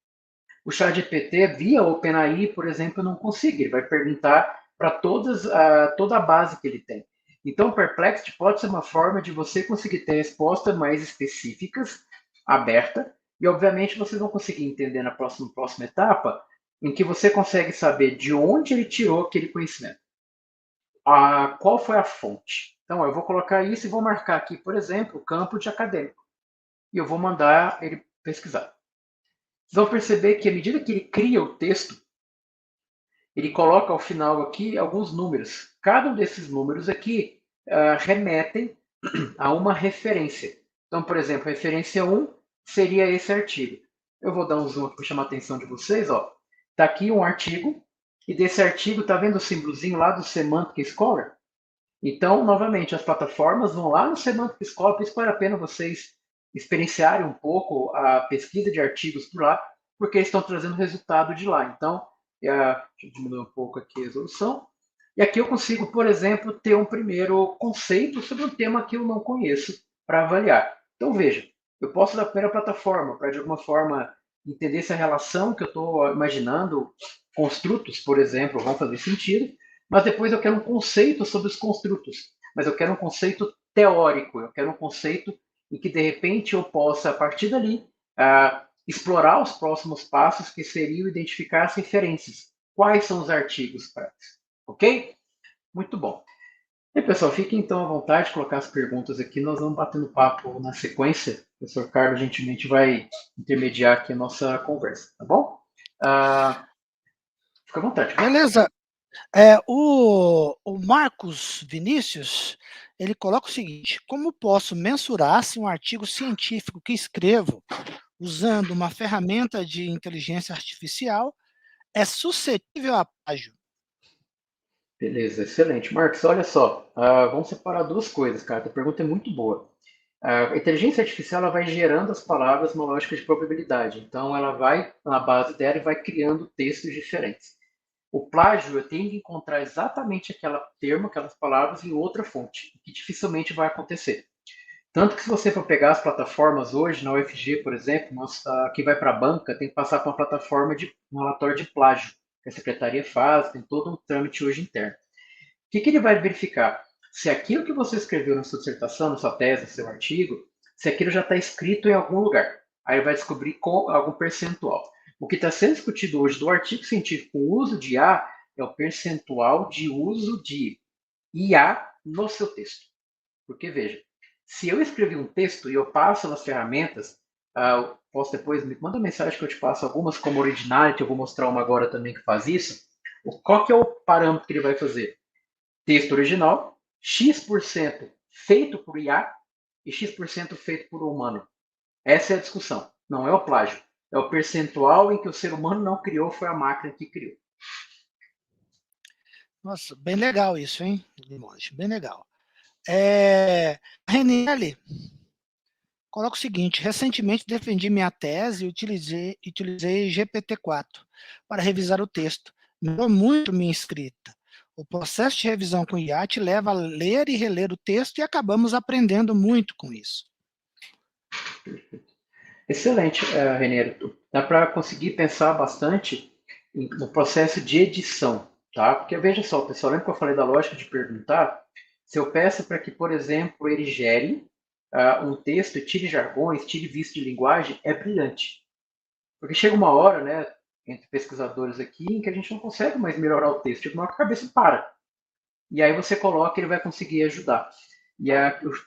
O ChatGPT, via OpenAI, por exemplo, não consigo. Ele vai perguntar para toda a base que ele tem. Então, o Perplexity pode ser uma forma de você conseguir ter respostas mais específicas, aberta, e obviamente vocês vão conseguir entender na próxima etapa, em que você consegue saber de onde ele tirou aquele conhecimento. Qual foi a fonte. Então, eu vou colocar isso e vou marcar aqui, por exemplo, o campo de acadêmico. E eu vou mandar ele pesquisar. Vocês vão perceber que à medida que ele cria o texto, ele coloca ao final aqui alguns números. Cada um desses números aqui remetem a uma referência. Então, por exemplo, referência 1 seria esse artigo. Eu vou dar um zoom aqui para chamar a atenção de vocês. Está aqui um artigo, e desse artigo, está vendo o símbolozinho lá do Semantic Scholar? Então, novamente, as plataformas vão lá no Semantic Scholar, por isso vale a pena vocês experienciarem um pouco a pesquisa de artigos por lá, porque eles estão trazendo resultado de lá. Então, deixa eu diminuir um pouco aqui a resolução. E aqui eu consigo, por exemplo, ter um primeiro conceito sobre um tema que eu não conheço para avaliar. Então, veja, eu posso dar a primeira plataforma para, de alguma forma, entender se a relação que eu estou imaginando, construtos, por exemplo, vão fazer sentido, mas depois eu quero um conceito sobre os construtos, mas eu quero um conceito teórico, eu quero um conceito em que, de repente, eu possa, a partir dali, explorar os próximos passos, que seriam identificar as referências. Quais são os artigos para isso? Ok? Muito bom. E, pessoal, fiquem então à vontade de colocar as perguntas aqui, nós vamos batendo papo na sequência. O professor Carlos gentilmente vai intermediar aqui a nossa conversa, tá bom? Fica à vontade. Beleza. O Marcos Vinícius, ele coloca o seguinte: como posso mensurar se um artigo científico que escrevo usando uma ferramenta de inteligência artificial é suscetível a plágio? Beleza, excelente. Marcos, olha só, vamos separar duas coisas, cara. A pergunta é muito boa. A inteligência artificial ela vai gerando as palavras numa lógica de probabilidade. Então, ela vai na base dela e vai criando textos diferentes. O plágio, eu tenho que encontrar exatamente aquele termo, aquelas palavras em outra fonte, que dificilmente vai acontecer. Tanto que se você for pegar as plataformas hoje, na UFG, por exemplo, que vai para a banca, tem que passar por uma plataforma de um relatório de plágio, que a secretaria faz, tem todo um trâmite hoje interno. O que ele vai verificar? Se aquilo que você escreveu na sua dissertação, na sua tese, no seu artigo, se aquilo já está escrito em algum lugar. Aí vai descobrir com algum percentual. O que está sendo discutido hoje do artigo científico com o uso de IA é o percentual de uso de IA no seu texto. Porque, veja, se eu escrevi um texto e eu passo nas ferramentas, eu posso depois, me manda mensagem que eu te passo algumas como Originality, eu vou mostrar uma agora também que faz isso. Qual que é o parâmetro que ele vai fazer? Texto original, X% feito por IA e X% feito por humano. Essa é a discussão, não é o plágio. É o percentual em que o ser humano não criou, foi a máquina que criou. Nossa, bem legal isso, hein, Limoges? Bem legal. Reniele coloca o seguinte: recentemente defendi minha tese e utilizei GPT-4 para revisar o texto. Melhorou muito minha escrita. O processo de revisão com IA te leva a ler e reler o texto e acabamos aprendendo muito com isso. Excelente, Reneiro. Dá para conseguir pensar bastante no processo de edição, tá? Porque veja só, pessoal, lembra que eu falei da lógica de perguntar? Se eu peço para que, por exemplo, ele gere um texto, tire jargões, tire vício de linguagem, é brilhante. Porque chega uma hora, né, entre pesquisadores aqui, em que a gente não consegue mais melhorar o texto, chega uma hora que a cabeça para. E aí você coloca, ele vai conseguir ajudar. E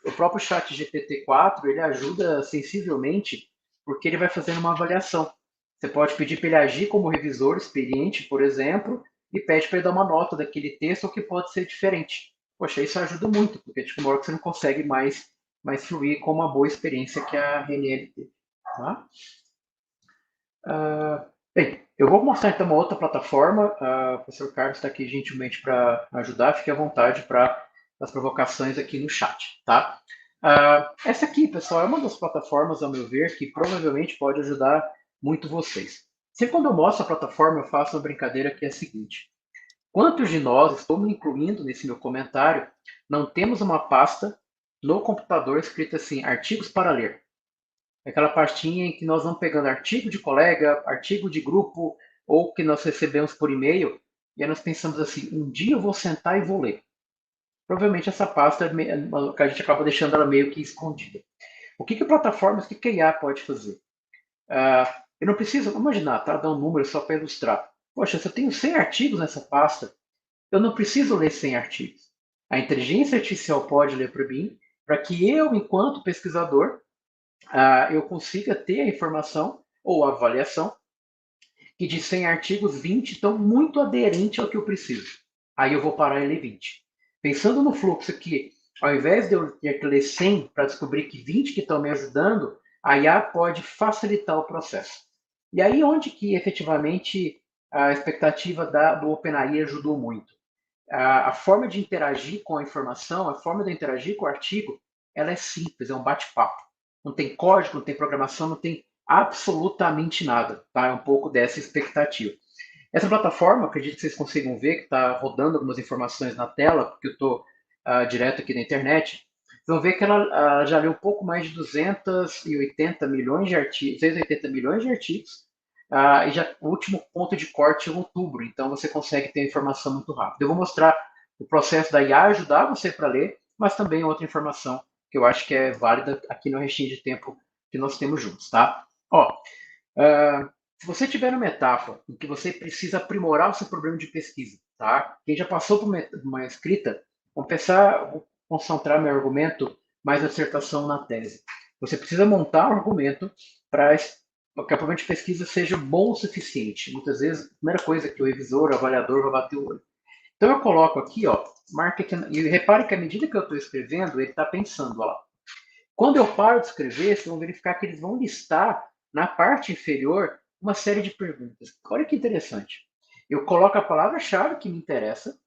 o próprio chat GPT-4, ele ajuda sensivelmente, porque ele vai fazendo uma avaliação. Você pode pedir para ele agir como revisor experiente, por exemplo, e pede para ele dar uma nota daquele texto, o que pode ser diferente. Poxa, isso ajuda muito, porque tipo, uma hora que você não consegue mais fluir com uma boa experiência que a RNL teve. Tá? Bem, Eu vou mostrar então uma outra plataforma. O professor Carlos está aqui gentilmente para ajudar. Fique à vontade para as provocações aqui no chat, tá? Essa aqui, pessoal, é uma das plataformas, ao meu ver, que provavelmente pode ajudar muito vocês. Sempre quando eu mostro a plataforma, eu faço uma brincadeira que é a seguinte: quantos de nós, estou me incluindo nesse meu comentário, não temos uma pasta no computador escrita assim, artigos para ler? Aquela pastinha em que nós vamos pegando artigo de colega, artigo de grupo, ou que nós recebemos por e-mail, e aí nós pensamos assim, um dia eu vou sentar e vou ler. Provavelmente essa pasta, que a gente acaba deixando ela meio que escondida. O que a plataforma, o que a IA pode fazer? Eu não preciso, vamos imaginar, tá? Dar um número só para ilustrar. Poxa, se eu tenho 100 artigos nessa pasta, eu não preciso ler 100 artigos. A inteligência artificial pode ler para mim, para que eu, enquanto pesquisador, eu consiga ter a informação ou a avaliação que de 100 artigos, 20 estão muito aderentes ao que eu preciso. Aí eu vou parar e ler 20. Pensando no fluxo aqui, ao invés de eu ter que ler 100 para descobrir que 20 que estão me ajudando, a IA pode facilitar o processo. E aí onde que efetivamente a expectativa do OpenAI ajudou muito? A forma de interagir com a informação, a forma de interagir com o artigo, ela é simples, é um bate-papo. Não tem código, não tem programação, não tem absolutamente nada. Tá? É um pouco dessa expectativa. Essa plataforma, acredito que vocês consigam ver, que está rodando algumas informações na tela, porque eu estou direto aqui na internet. Vão ver que ela já leu um pouco mais de 280 milhões de artigos, 280 milhões de artigos, e já o último ponto de corte é outubro, então você consegue ter informação muito rápido. Eu vou mostrar o processo da IA ajudar você para ler, mas também outra informação que eu acho que é válida aqui no restinho de tempo que nós temos juntos, tá? Ó, se você tiver numa etapa em que você precisa aprimorar o seu problema de pesquisa, tá? Quem já passou por uma escrita, vou concentrar meu argumento mais na dissertação na tese. Você precisa montar um argumento para que o problema de pesquisa seja bom o suficiente. Muitas vezes, a primeira coisa que o revisor, o avaliador vai bater o olho. Então eu coloco aqui, ó, marca aqui, e repare que à medida que eu estou escrevendo, ele está pensando, ó. Quando eu paro de escrever, vocês vão verificar que eles vão listar na parte inferior uma série de perguntas. Olha que interessante. Eu coloco a palavra-chave que me interessa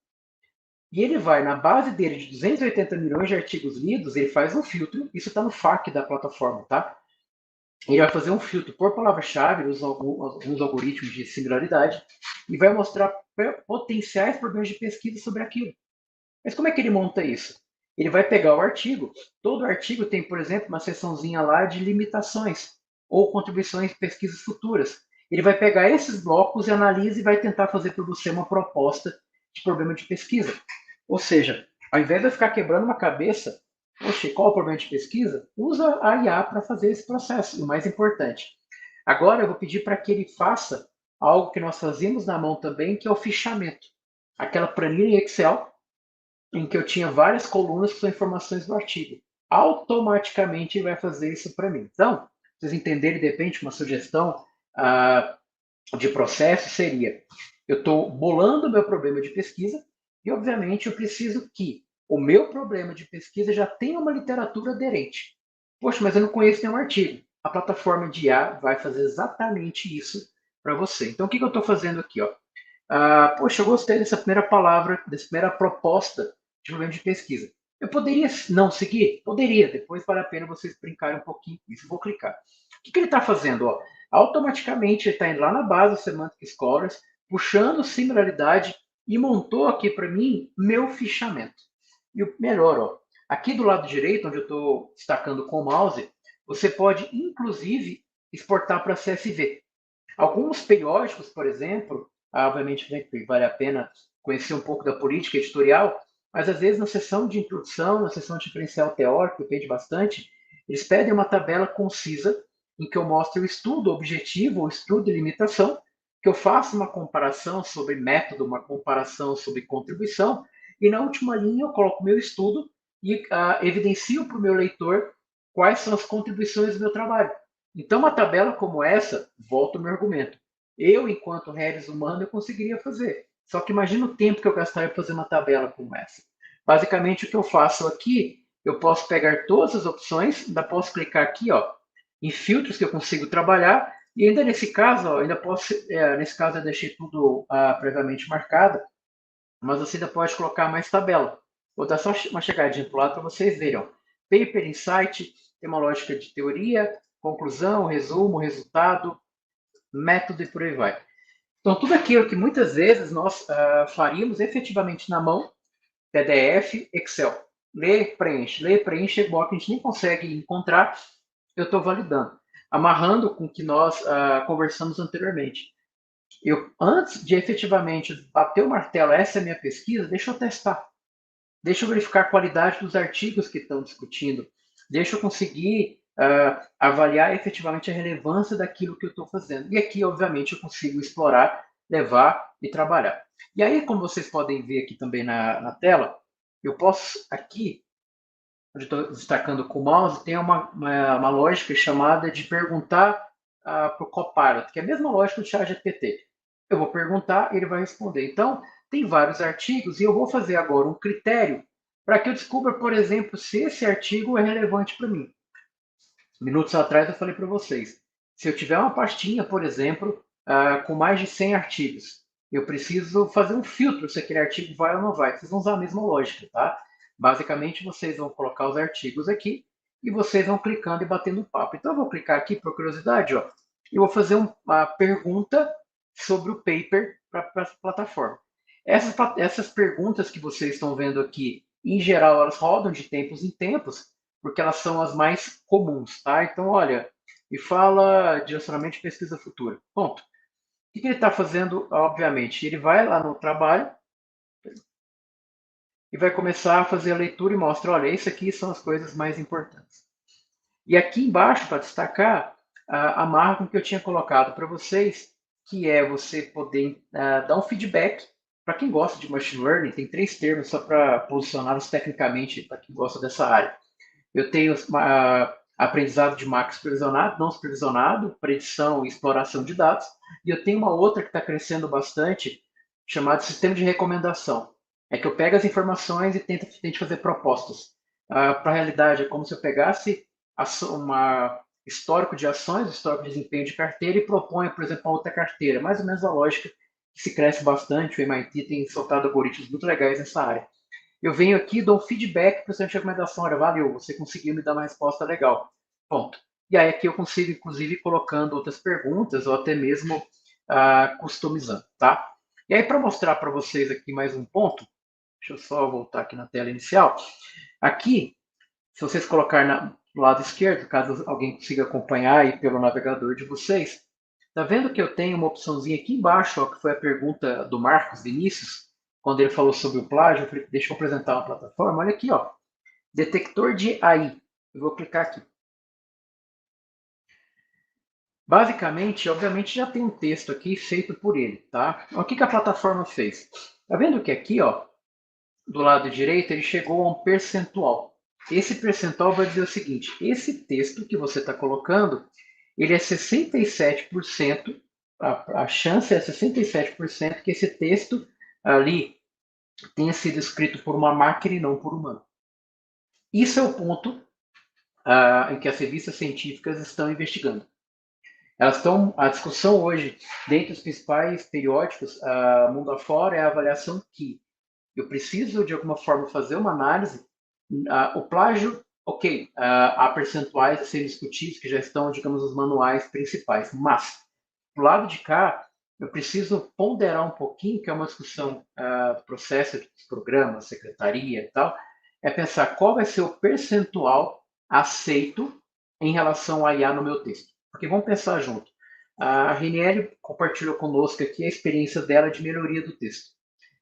e ele vai, na base dele de 280 milhões de artigos lidos, ele faz um filtro. Isso está no FAQ da plataforma, tá? Ele vai fazer um filtro por palavra-chave, usa alguns algoritmos de similaridade, e vai mostrar potenciais problemas de pesquisa sobre aquilo. Mas como é que ele monta isso? Ele vai pegar o artigo, todo artigo tem, por exemplo, uma seçãozinha lá de limitações ou contribuições de pesquisas futuras. Ele vai pegar esses blocos e analisa e vai tentar fazer para você uma proposta de problema de pesquisa. Ou seja, ao invés de eu ficar quebrando uma cabeça, poxa, qual é o problema de pesquisa? Usa a IA para fazer esse processo. E o mais importante, agora eu vou pedir para que ele faça algo que nós fazíamos na mão também, que é o fichamento. Aquela planilha em Excel em que eu tinha várias colunas que são informações do artigo. Automaticamente ele vai fazer isso para mim. Então, vocês entenderem, de repente, uma sugestão de processo seria: eu estou bolando o meu problema de pesquisa e, obviamente, eu preciso que o meu problema de pesquisa já tenha uma literatura aderente. Poxa, mas eu não conheço nenhum artigo. A plataforma de IA vai fazer exatamente isso para você. Então, o que eu estou fazendo aqui? Ó? Poxa, eu gostei dessa primeira palavra, dessa primeira proposta de problema de pesquisa. Eu poderia não seguir? Poderia. Depois vale a pena vocês brincarem um pouquinho com isso. Eu vou clicar. O que ele está fazendo? Ó? Automaticamente ele está indo lá na base do Semantic Scholars, puxando similaridade e montou aqui para mim meu fichamento. E o melhor, ó, aqui do lado direito, onde eu estou destacando com o mouse, você pode inclusive exportar para CSV. Alguns periódicos, por exemplo, obviamente vale a pena conhecer um pouco da política editorial, mas às vezes na sessão de introdução, na sessão de diferencial teórico, depende bastante, eles pedem uma tabela concisa em que eu mostre o estudo objetivo, o estudo de limitação, que eu faça uma comparação sobre método, uma comparação sobre contribuição, e na última linha eu coloco meu estudo e evidencio para o meu leitor quais são as contribuições do meu trabalho. Então, uma tabela como essa, volta ao meu argumento. Eu, enquanto Harris humano, eu conseguiria fazer. Só que imagina o tempo que eu gastaria para fazer uma tabela como essa. Basicamente, o que eu faço aqui, eu posso pegar todas as opções, ainda posso clicar aqui, ó, em filtros que eu consigo trabalhar, E ainda nesse caso, ó, ainda posso, nesse caso eu deixei tudo previamente marcado, mas você ainda pode colocar mais tabela. Vou dar só uma chegadinha para o lado para vocês verem. Ó. Paper, insight, tem uma lógica de teoria, conclusão, resumo, resultado, método e por aí vai. Então, tudo aquilo que muitas vezes nós faríamos efetivamente na mão, PDF, Excel. Lê, preenche, é igual que a gente nem consegue encontrar, eu estou validando. Amarrando com o que nós conversamos anteriormente. Antes de efetivamente bater o martelo, essa é a minha pesquisa, deixa eu testar. Deixa eu verificar a qualidade dos artigos que estão discutindo. Deixa eu conseguir avaliar efetivamente a relevância daquilo que eu estou fazendo. E aqui, obviamente, eu consigo explorar, levar e trabalhar. E aí, como vocês podem ver aqui também na tela, eu posso aqui, onde estou destacando com o mouse, tem uma lógica chamada de perguntar para o Copilot, que é a mesma lógica do ChatGPT. Eu vou perguntar, ele vai responder. Então, tem vários artigos e eu vou fazer agora um critério para que eu descubra, por exemplo, se esse artigo é relevante para mim. Minutos atrás eu falei para vocês, se eu tiver uma pastinha, por exemplo, com mais de 100 artigos, eu preciso fazer um filtro se aquele artigo vai ou não vai. Vocês vão usar a mesma lógica, tá? Basicamente, vocês vão colocar os artigos aqui e vocês vão clicando e batendo papo. Então, eu vou clicar aqui, por curiosidade, ó, e vou fazer uma pergunta sobre o paper para a plataforma. Essas perguntas que vocês estão vendo aqui, em geral, elas rodam de tempos em tempos, porque elas são as mais comuns, tá? Então, olha, me fala direcionamento de pesquisa futura. Ponto. O que ele está fazendo? Obviamente, ele vai lá no trabalho e vai começar a fazer a leitura e mostra, olha, isso aqui são as coisas mais importantes. E aqui embaixo, para destacar, a marca que eu tinha colocado para vocês, que é você poder dar um feedback para quem gosta de machine learning. Tem 3 termos só para posicioná-los tecnicamente para quem gosta dessa área. Eu tenho aprendizado de máquina supervisionado, não supervisionado, predição e exploração de dados. E eu tenho uma outra que está crescendo bastante, chamada sistema de recomendação. É que eu pego as informações e tento fazer propostas. Para a realidade, é como se eu pegasse uma histórico de ações, histórico de desempenho de carteira e proponho, por exemplo, uma outra carteira. Mais ou menos a lógica que se cresce bastante. O MIT tem soltado algoritmos muito legais nessa área. Eu venho aqui, dou um feedback para o centro de recomendação. Olha, valeu, você conseguiu me dar uma resposta legal. Ponto. E aí aqui eu consigo, inclusive, colocando outras perguntas ou até mesmo customizando, tá? E aí, para mostrar para vocês aqui mais um ponto, deixa eu só voltar aqui na tela inicial. Aqui, se vocês colocarem no lado esquerdo, caso alguém consiga acompanhar aí pelo navegador de vocês, tá vendo que eu tenho uma opçãozinha aqui embaixo, ó, que foi a pergunta do Marcos Vinícius, quando ele falou sobre o plágio. Eu falei, deixa eu apresentar uma plataforma. Olha aqui, ó, detector de AI. Eu vou clicar aqui. Basicamente, obviamente, já tem um texto aqui feito por ele, tá? O que a plataforma fez? Tá vendo que aqui, ó, do lado direito, ele chegou a um percentual. Esse percentual vai dizer o seguinte: esse texto que você está colocando, ele é 67%, a chance é 67% que esse texto ali tenha sido escrito por uma máquina e não por humano. Isso é o ponto em que as revistas científicas estão investigando. A discussão hoje, dentre os principais periódicos, mundo afora, é a avaliação que eu preciso, de alguma forma, fazer uma análise. O plágio, ok, há percentuais a serem discutidos que já estão, digamos, nos manuais principais, mas, do lado de cá, eu preciso ponderar um pouquinho, que é uma discussão do processo de programa, secretaria e tal, é pensar qual vai ser o percentual aceito em relação a IA no meu texto. Porque vamos pensar junto. A Reniele compartilhou conosco aqui a experiência dela de melhoria do texto.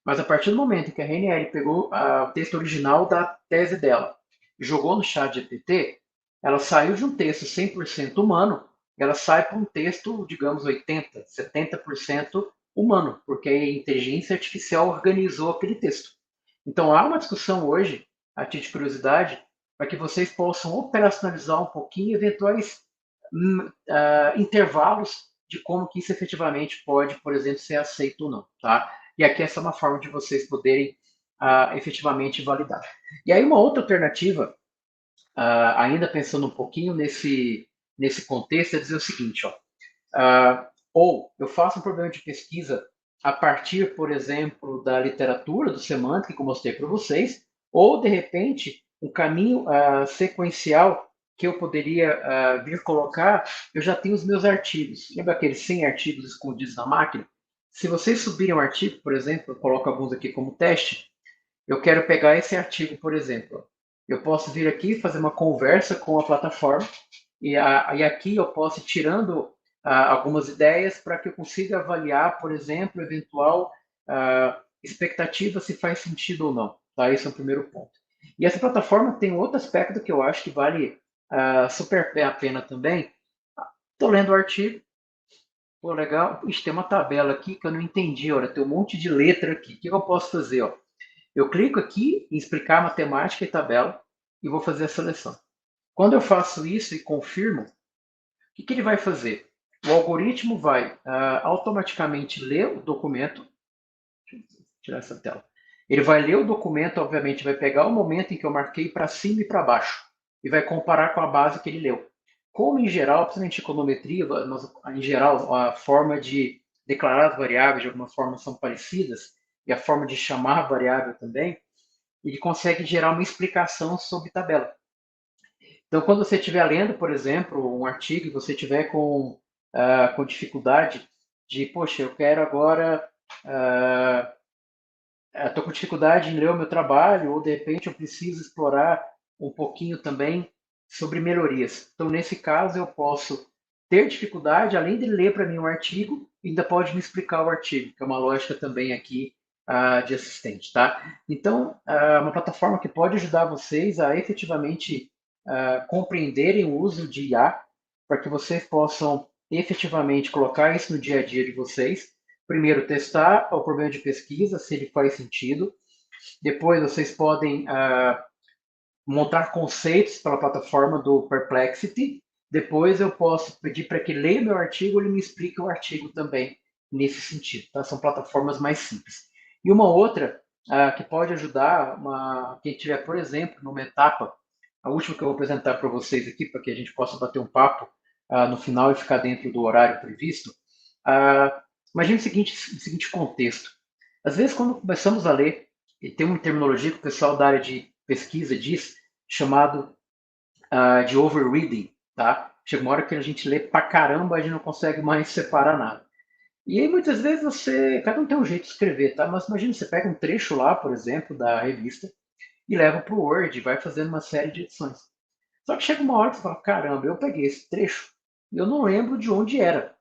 Mas a partir do momento em que a Reniele pegou o texto original da tese dela e jogou no chat GPT, ela saiu de um texto 100% humano, ela sai para um texto, digamos, 80%, 70% humano, porque a inteligência artificial organizou aquele texto. Então há uma discussão hoje, a título de curiosidade, para que vocês possam operacionalizar um pouquinho eventuais intervalos de como que isso efetivamente pode, por exemplo, ser aceito ou não, tá? E aqui essa é uma forma de vocês poderem efetivamente validar. E aí uma outra alternativa, ainda pensando um pouquinho nesse contexto, é dizer o seguinte, ó, Ou eu faço um problema de pesquisa a partir, por exemplo, da literatura, do semântica que eu mostrei para vocês, ou, de repente, um caminho sequencial que eu poderia vir colocar, eu já tenho os meus artigos. Lembra aqueles 100 artigos escondidos na máquina? Se vocês subirem um artigo, por exemplo, eu coloco alguns aqui como teste, eu quero pegar esse artigo, por exemplo. Eu posso vir aqui fazer uma conversa com a plataforma e aqui eu posso ir tirando algumas ideias para que eu consiga avaliar, por exemplo, eventual expectativa se faz sentido ou não. Tá? Esse é o primeiro ponto. E essa plataforma tem outro aspecto que eu acho que vale super a pena também. Estou lendo o artigo, pô, legal. Ixi, tem uma tabela aqui que eu não entendi, olha, tem um monte de letra aqui. O que eu posso fazer? Ó? Eu clico aqui em explicar matemática e tabela e vou fazer a seleção. Quando eu faço isso e confirmo, o que ele vai fazer? O algoritmo vai automaticamente ler o documento. Deixa eu tirar essa tela. Ele vai ler o documento, obviamente, vai pegar o momento em que eu marquei para cima e para baixo e vai comparar com a base que ele leu. Como, em geral, principalmente econometria, em geral, a forma de declarar as variáveis de alguma forma são parecidas e a forma de chamar a variável também, ele consegue gerar uma explicação sobre tabela. Então, quando você estiver lendo, por exemplo, um artigo e você estiver com dificuldade de, poxa, eu quero agora, estou com dificuldade em ler o meu trabalho, ou de repente eu preciso explorar um pouquinho também sobre melhorias. Então, nesse caso, eu posso ter dificuldade, além de ler para mim um artigo, ainda pode me explicar o artigo, que é uma lógica também aqui de assistente, tá? Então, uma plataforma que pode ajudar vocês a efetivamente compreenderem o uso de IA, para que vocês possam efetivamente colocar isso no dia a dia de vocês. Primeiro, testar o problema de pesquisa, se ele faz sentido. Depois, vocês podem montar conceitos para a plataforma do Perplexity. Depois, eu posso pedir para que leia meu artigo, ele me explique o artigo também nesse sentido. Tá? São plataformas mais simples. E uma outra que pode ajudar quem tiver, por exemplo, numa etapa, a última que eu vou apresentar para vocês aqui, para que a gente possa bater um papo no final e ficar dentro do horário previsto. Imagine o seguinte contexto. Às vezes, quando começamos a ler, e tem uma terminologia que o pessoal da área de pesquisa diz, chamado de overreading, tá? Chega uma hora que a gente lê pra caramba, a gente não consegue mais separar nada. E aí, muitas vezes, cada um tem um jeito de escrever, tá? Mas imagina, você pega um trecho lá, por exemplo, da revista, e leva para o Word, e vai fazendo uma série de edições. Só que chega uma hora que você fala, caramba, eu peguei esse trecho, e eu não lembro de onde era.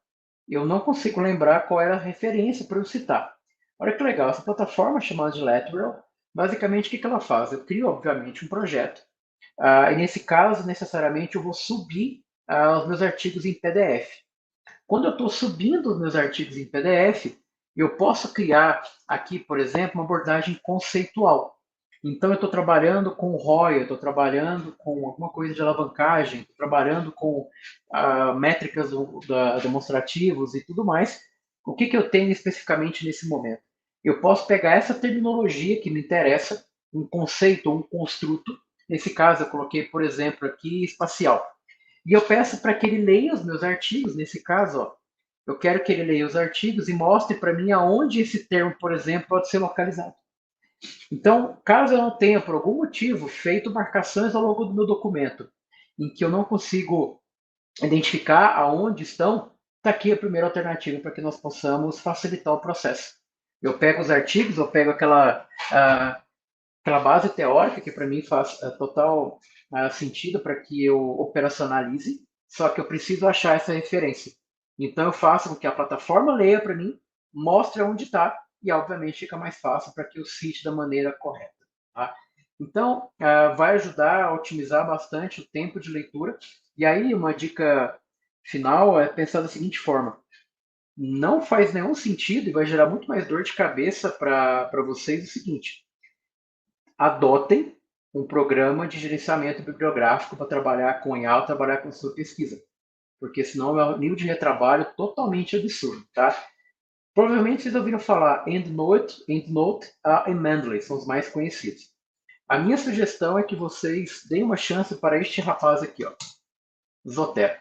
Eu não consigo lembrar qual era a referência para eu citar. Olha que legal, essa plataforma chamada de Lateral, basicamente o que ela faz? Eu crio, obviamente, um projeto, e nesse caso, necessariamente, eu vou subir os meus artigos em PDF. Quando eu estou subindo os meus artigos em PDF, eu posso criar aqui, por exemplo, uma abordagem conceitual. Então, eu estou trabalhando com ROI, eu estou trabalhando com alguma coisa de alavancagem, estou trabalhando com métricas demonstrativos e tudo mais. O que eu tenho especificamente nesse momento? Eu posso pegar essa terminologia que me interessa, um conceito ou um construto. Nesse caso, eu coloquei, por exemplo, aqui espacial. E eu peço para que ele leia os meus artigos. Nesse caso, ó, eu quero que ele leia os artigos e mostre para mim aonde esse termo, por exemplo, pode ser localizado. Então, caso eu não tenha, por algum motivo, feito marcações ao longo do meu documento, em que eu não consigo identificar aonde estão, está aqui a primeira alternativa para que nós possamos facilitar o processo. Eu pego os artigos, eu pego aquela base teórica, que para mim faz total sentido para que eu operacionalize, só que eu preciso achar essa referência. Então, eu faço com que a plataforma leia para mim, mostre onde está, e, obviamente, fica mais fácil para que eu cite da maneira correta. Tá? Então, vai ajudar a otimizar bastante o tempo de leitura. E aí, uma dica final é pensar da seguinte forma: não faz nenhum sentido e vai gerar muito mais dor de cabeça para vocês o seguinte: adotem um programa de gerenciamento bibliográfico para trabalhar com IA, trabalhar com sua pesquisa, porque senão é um nível de retrabalho totalmente absurdo, tá? Provavelmente vocês ouviram falar EndNote e Mendeley, são os mais conhecidos. A minha sugestão é que vocês deem uma chance para este rapaz aqui, ó, Zotero.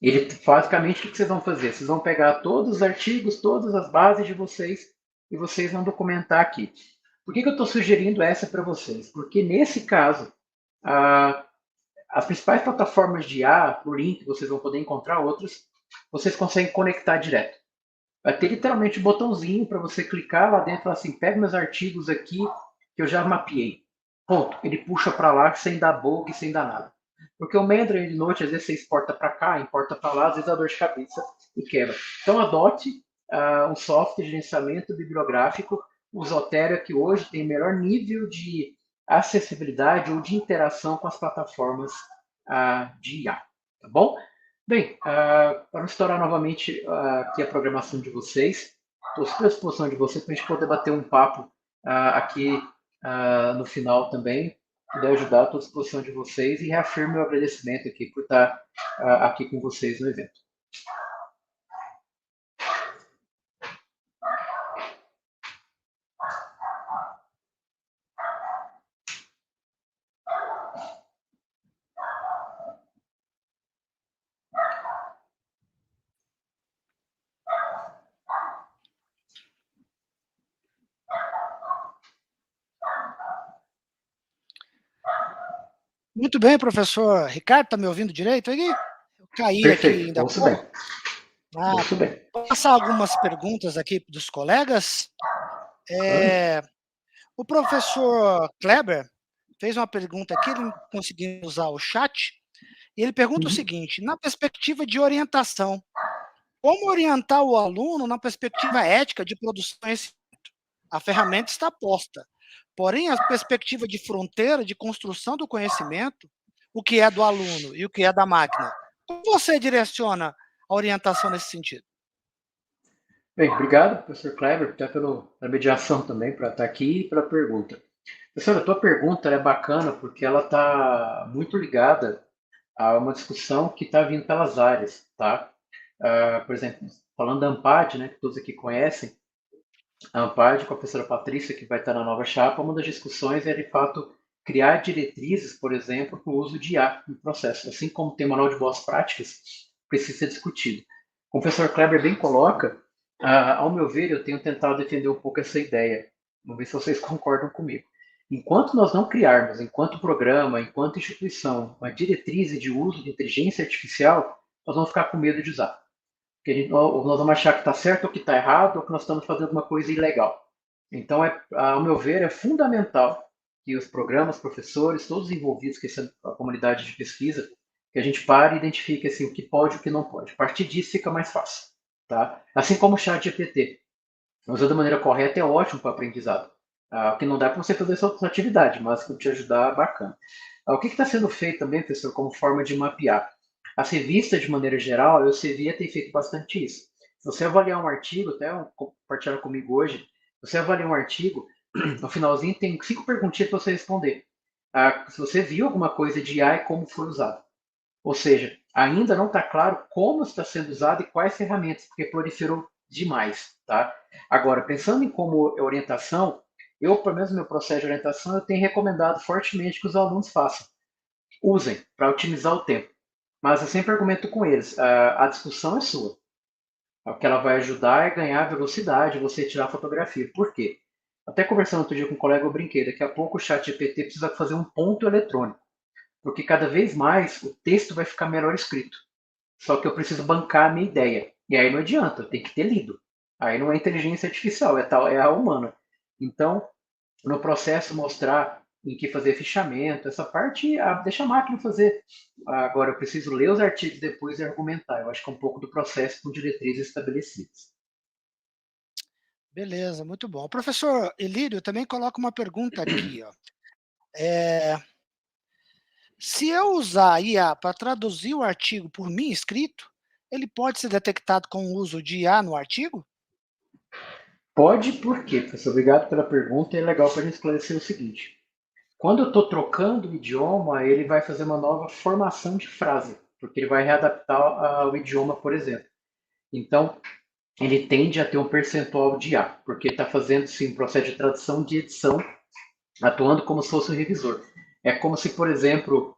Ele, basicamente, o que vocês vão fazer? Vocês vão pegar todos os artigos, todas as bases de vocês, e vocês vão documentar aqui. Por que eu estou sugerindo essa para vocês? Porque, nesse caso, as principais plataformas de IA, por link, vocês vão poder encontrar outras, vocês conseguem conectar direto. Vai ter literalmente um botãozinho para você clicar lá dentro e falar assim, pega meus artigos aqui que eu já mapeei. Ponto. Ele puxa para lá sem dar bug, sem dar nada. Porque o Mandarin de noite, às vezes você exporta para cá, importa para lá, às vezes dá dor de cabeça e quebra. Então adote um software de gerenciamento bibliográfico, o Zotero, que hoje tem o melhor nível de acessibilidade ou de interação com as plataformas de IA. Tá bom? Bem, para não estourar novamente aqui a programação de vocês, estou super à disposição de vocês para a gente poder bater um papo aqui no final também, puder ajudar, estou à disposição de vocês e reafirmo meu agradecimento aqui por estar aqui com vocês no evento. Muito bem, professor Ricardo, está me ouvindo direito aí? Eu caí Perfeito, aqui ainda há ouço pouco. bem. Ouço bem. Vou passar algumas perguntas aqui dos colegas. O professor Kleber fez uma pergunta aqui, ele conseguiu usar o chat, e ele pergunta o seguinte, na perspectiva de orientação, como orientar o aluno na perspectiva ética de produção do conhecimento? A ferramenta está posta, porém, a perspectiva de fronteira de construção do conhecimento, o que é do aluno e o que é da máquina, como você direciona a orientação nesse sentido? Bem, obrigado, professor Kleber, até pela mediação também, para estar aqui e pela pergunta. Professor, a tua pergunta é bacana porque ela está muito ligada a uma discussão que está vindo pelas áreas, tá? Por exemplo, falando da AMPAD, né, que todos aqui conhecem, a AMPAD com a professora Patrícia, que vai estar na nova chapa, uma das discussões é, de fato, criar diretrizes, por exemplo, para o uso de IA no processo. Assim como tem manual de boas práticas, precisa ser discutido. Como o professor Kleber bem coloca, ao meu ver, eu tenho tentado defender um pouco essa ideia. Vamos ver se vocês concordam comigo. Enquanto nós não criarmos, enquanto programa, enquanto instituição, uma diretriz de uso de inteligência artificial, nós vamos ficar com medo de usar. Porque nós vamos achar que está certo ou que está errado, ou que nós estamos fazendo uma coisa ilegal. Então, ao meu ver, é fundamental que os programas, professores, todos envolvidos, que a comunidade de pesquisa, que a gente pare e identifique assim, o que pode e o que não pode. A partir disso fica mais fácil. Tá? Assim como o chat GPT. Usando da maneira correta é ótimo para aprendizado. O que não dá para você fazer sua atividade, mas para te ajudar, bacana. O que está sendo feito também, professor, como forma de mapear? As revistas, de maneira geral, a Elsevier tem feito bastante isso. Se você avaliar um artigo, até compartilhar comigo hoje, se você avaliar um artigo, no finalzinho tem 5 perguntinhas para você responder. Se você viu alguma coisa de IA e como foi usado. Ou seja, ainda não está claro como está sendo usado e quais ferramentas, porque proliferou demais. Tá? Agora, pensando em como orientação, eu, pelo menos no meu processo de orientação, eu tenho recomendado fortemente que os alunos façam. Usem para otimizar o tempo. Mas eu sempre argumento com eles, a discussão é sua. O que ela vai ajudar é ganhar velocidade, você tirar fotografia. Por quê? Até conversando outro dia com um colega, eu brinquei, daqui a pouco o chat GPT precisa fazer um ponto eletrônico, porque cada vez mais o texto vai ficar melhor escrito. Só que eu preciso bancar a minha ideia. E aí não adianta, eu tenho que ter lido. Aí não é inteligência artificial, é a humana. Então, no processo, mostrar em que fazer fichamento, essa parte, deixa a máquina fazer. Agora, eu preciso ler os artigos depois e argumentar. Eu acho que é um pouco do processo com diretrizes estabelecidas. Beleza, muito bom. O professor Elírio também coloca uma pergunta aqui. Ó. Se eu usar a IA para traduzir o artigo por mim escrito, ele pode ser detectado com o uso de IA no artigo? Pode, por quê, professor? Obrigado pela pergunta. É legal para a gente esclarecer o seguinte. Quando eu estou trocando o idioma, ele vai fazer uma nova formação de frase, porque ele vai readaptar ao idioma, por exemplo. Então, ele tende a ter um percentual de IA, porque está fazendo sim um processo de tradução de edição, atuando como se fosse um revisor. É como se, por exemplo,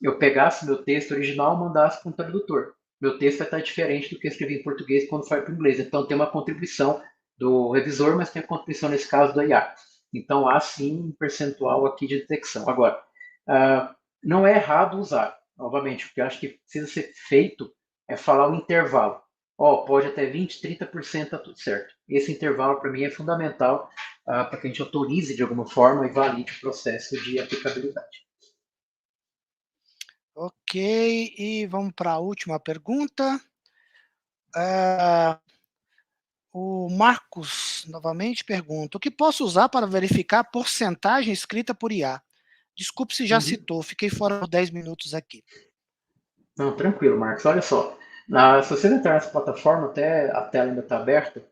eu pegasse meu texto original e mandasse para um tradutor. Meu texto vai estar diferente do que eu escrevi em português quando foi para o inglês. Então, tem uma contribuição do revisor, mas tem a contribuição, nesse caso, da IA. Então, há sim um percentual aqui de detecção. Agora, não é errado usar, novamente, o que eu acho que precisa ser feito é falar o intervalo. Pode até 20%, 30%, tá tudo certo. Esse intervalo, para mim, é fundamental para que a gente autorize de alguma forma e valide o processo de aplicabilidade. Ok, e vamos para a última pergunta. O Marcos, novamente, pergunta: o que posso usar para verificar a porcentagem escrita por IA? Desculpe se já citou, fiquei fora por 10 minutos aqui. Não, tranquilo, Marcos. Olha só, se você entrar nessa plataforma, até a tela ainda está aberta,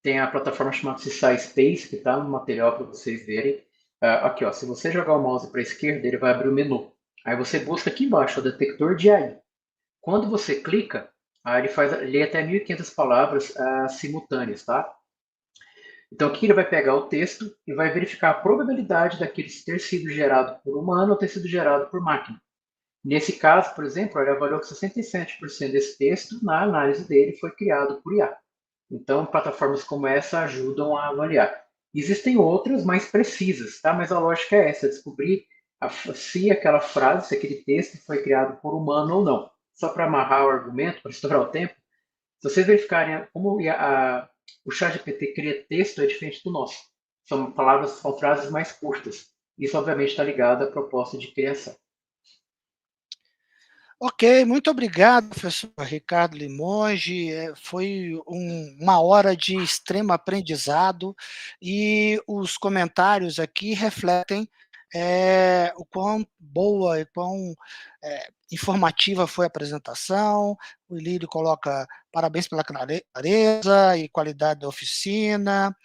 tem a plataforma chamada CSI Space, que está no material para vocês verem. Aqui, ó, se você jogar o mouse para a esquerda, ele vai abrir o menu. Aí você busca aqui embaixo o detector de AI. Quando você clica, ele lê até 1.500 palavras simultâneas, tá? Então, aqui ele vai pegar o texto e vai verificar a probabilidade daquele ter sido gerado por humano ou ter sido gerado por máquina. Nesse caso, por exemplo, ele avaliou que 67% desse texto, na análise dele, foi criado por IA. Então, plataformas como essa ajudam a avaliar. Existem outras mais precisas, tá? Mas a lógica é essa, descobrir se aquela frase, se aquele texto foi criado por humano ou não. Só para amarrar o argumento, para estourar o tempo, se vocês verificarem como o ChatGPT cria texto, é diferente do nosso. São frases mais curtas. Isso, obviamente, está ligado à proposta de criação. Ok, muito obrigado, professor Ricardo Limonge. Foi uma hora de extremo aprendizado e os comentários aqui refletem o quão boa e quão informativa foi a apresentação. O Lírio coloca parabéns pela clareza e qualidade da oficina.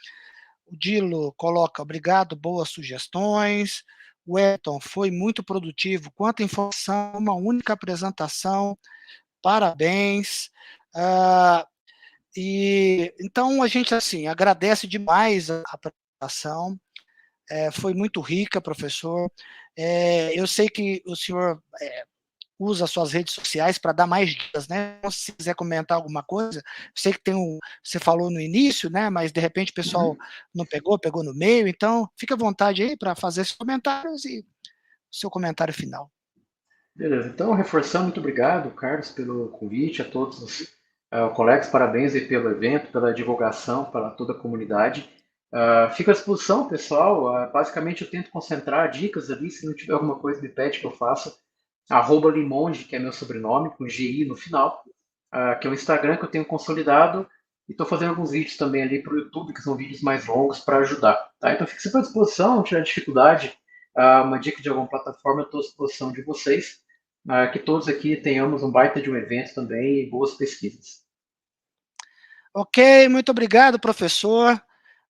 O Dilo coloca obrigado, boas sugestões. O Elton foi muito produtivo, quanta informação, uma única apresentação, parabéns. Então a gente assim agradece demais a apresentação, foi muito rica, professor. Eu sei que o senhor usa suas redes sociais para dar mais dicas, né? Se quiser comentar alguma coisa, sei que você falou no início, né? Mas de repente o pessoal não pegou no meio, então fique à vontade aí para fazer seus comentários e seu comentário final. Beleza, então reforçando, muito obrigado, Carlos, pelo convite, a todos os colegas, parabéns aí pelo evento, pela divulgação, para toda a comunidade. Fico à disposição, pessoal, basicamente eu tento concentrar dicas ali, se não tiver alguma coisa me pede que eu faça, @limonge, que é meu sobrenome, com GI no final, que é um Instagram que eu tenho consolidado, e estou fazendo alguns vídeos também ali para o YouTube, que são vídeos mais longos para ajudar. Tá? Então fique sempre à disposição, se tiver dificuldade, uma dica de alguma plataforma, eu estou à disposição de vocês, que todos aqui tenhamos um baita de um evento também e boas pesquisas. Ok, muito obrigado, professor.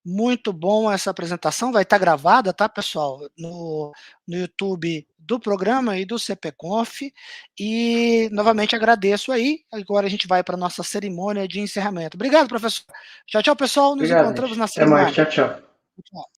Muito bom essa apresentação, vai estar gravada, tá, pessoal? No YouTube do programa e do CPConf. E, novamente, agradeço aí. Agora a gente vai para a nossa cerimônia de encerramento. Obrigado, professor. Tchau, tchau, pessoal. Nos Obrigado, encontramos gente. na Até mais. cerimônia. Tchau, tchau. Tchau.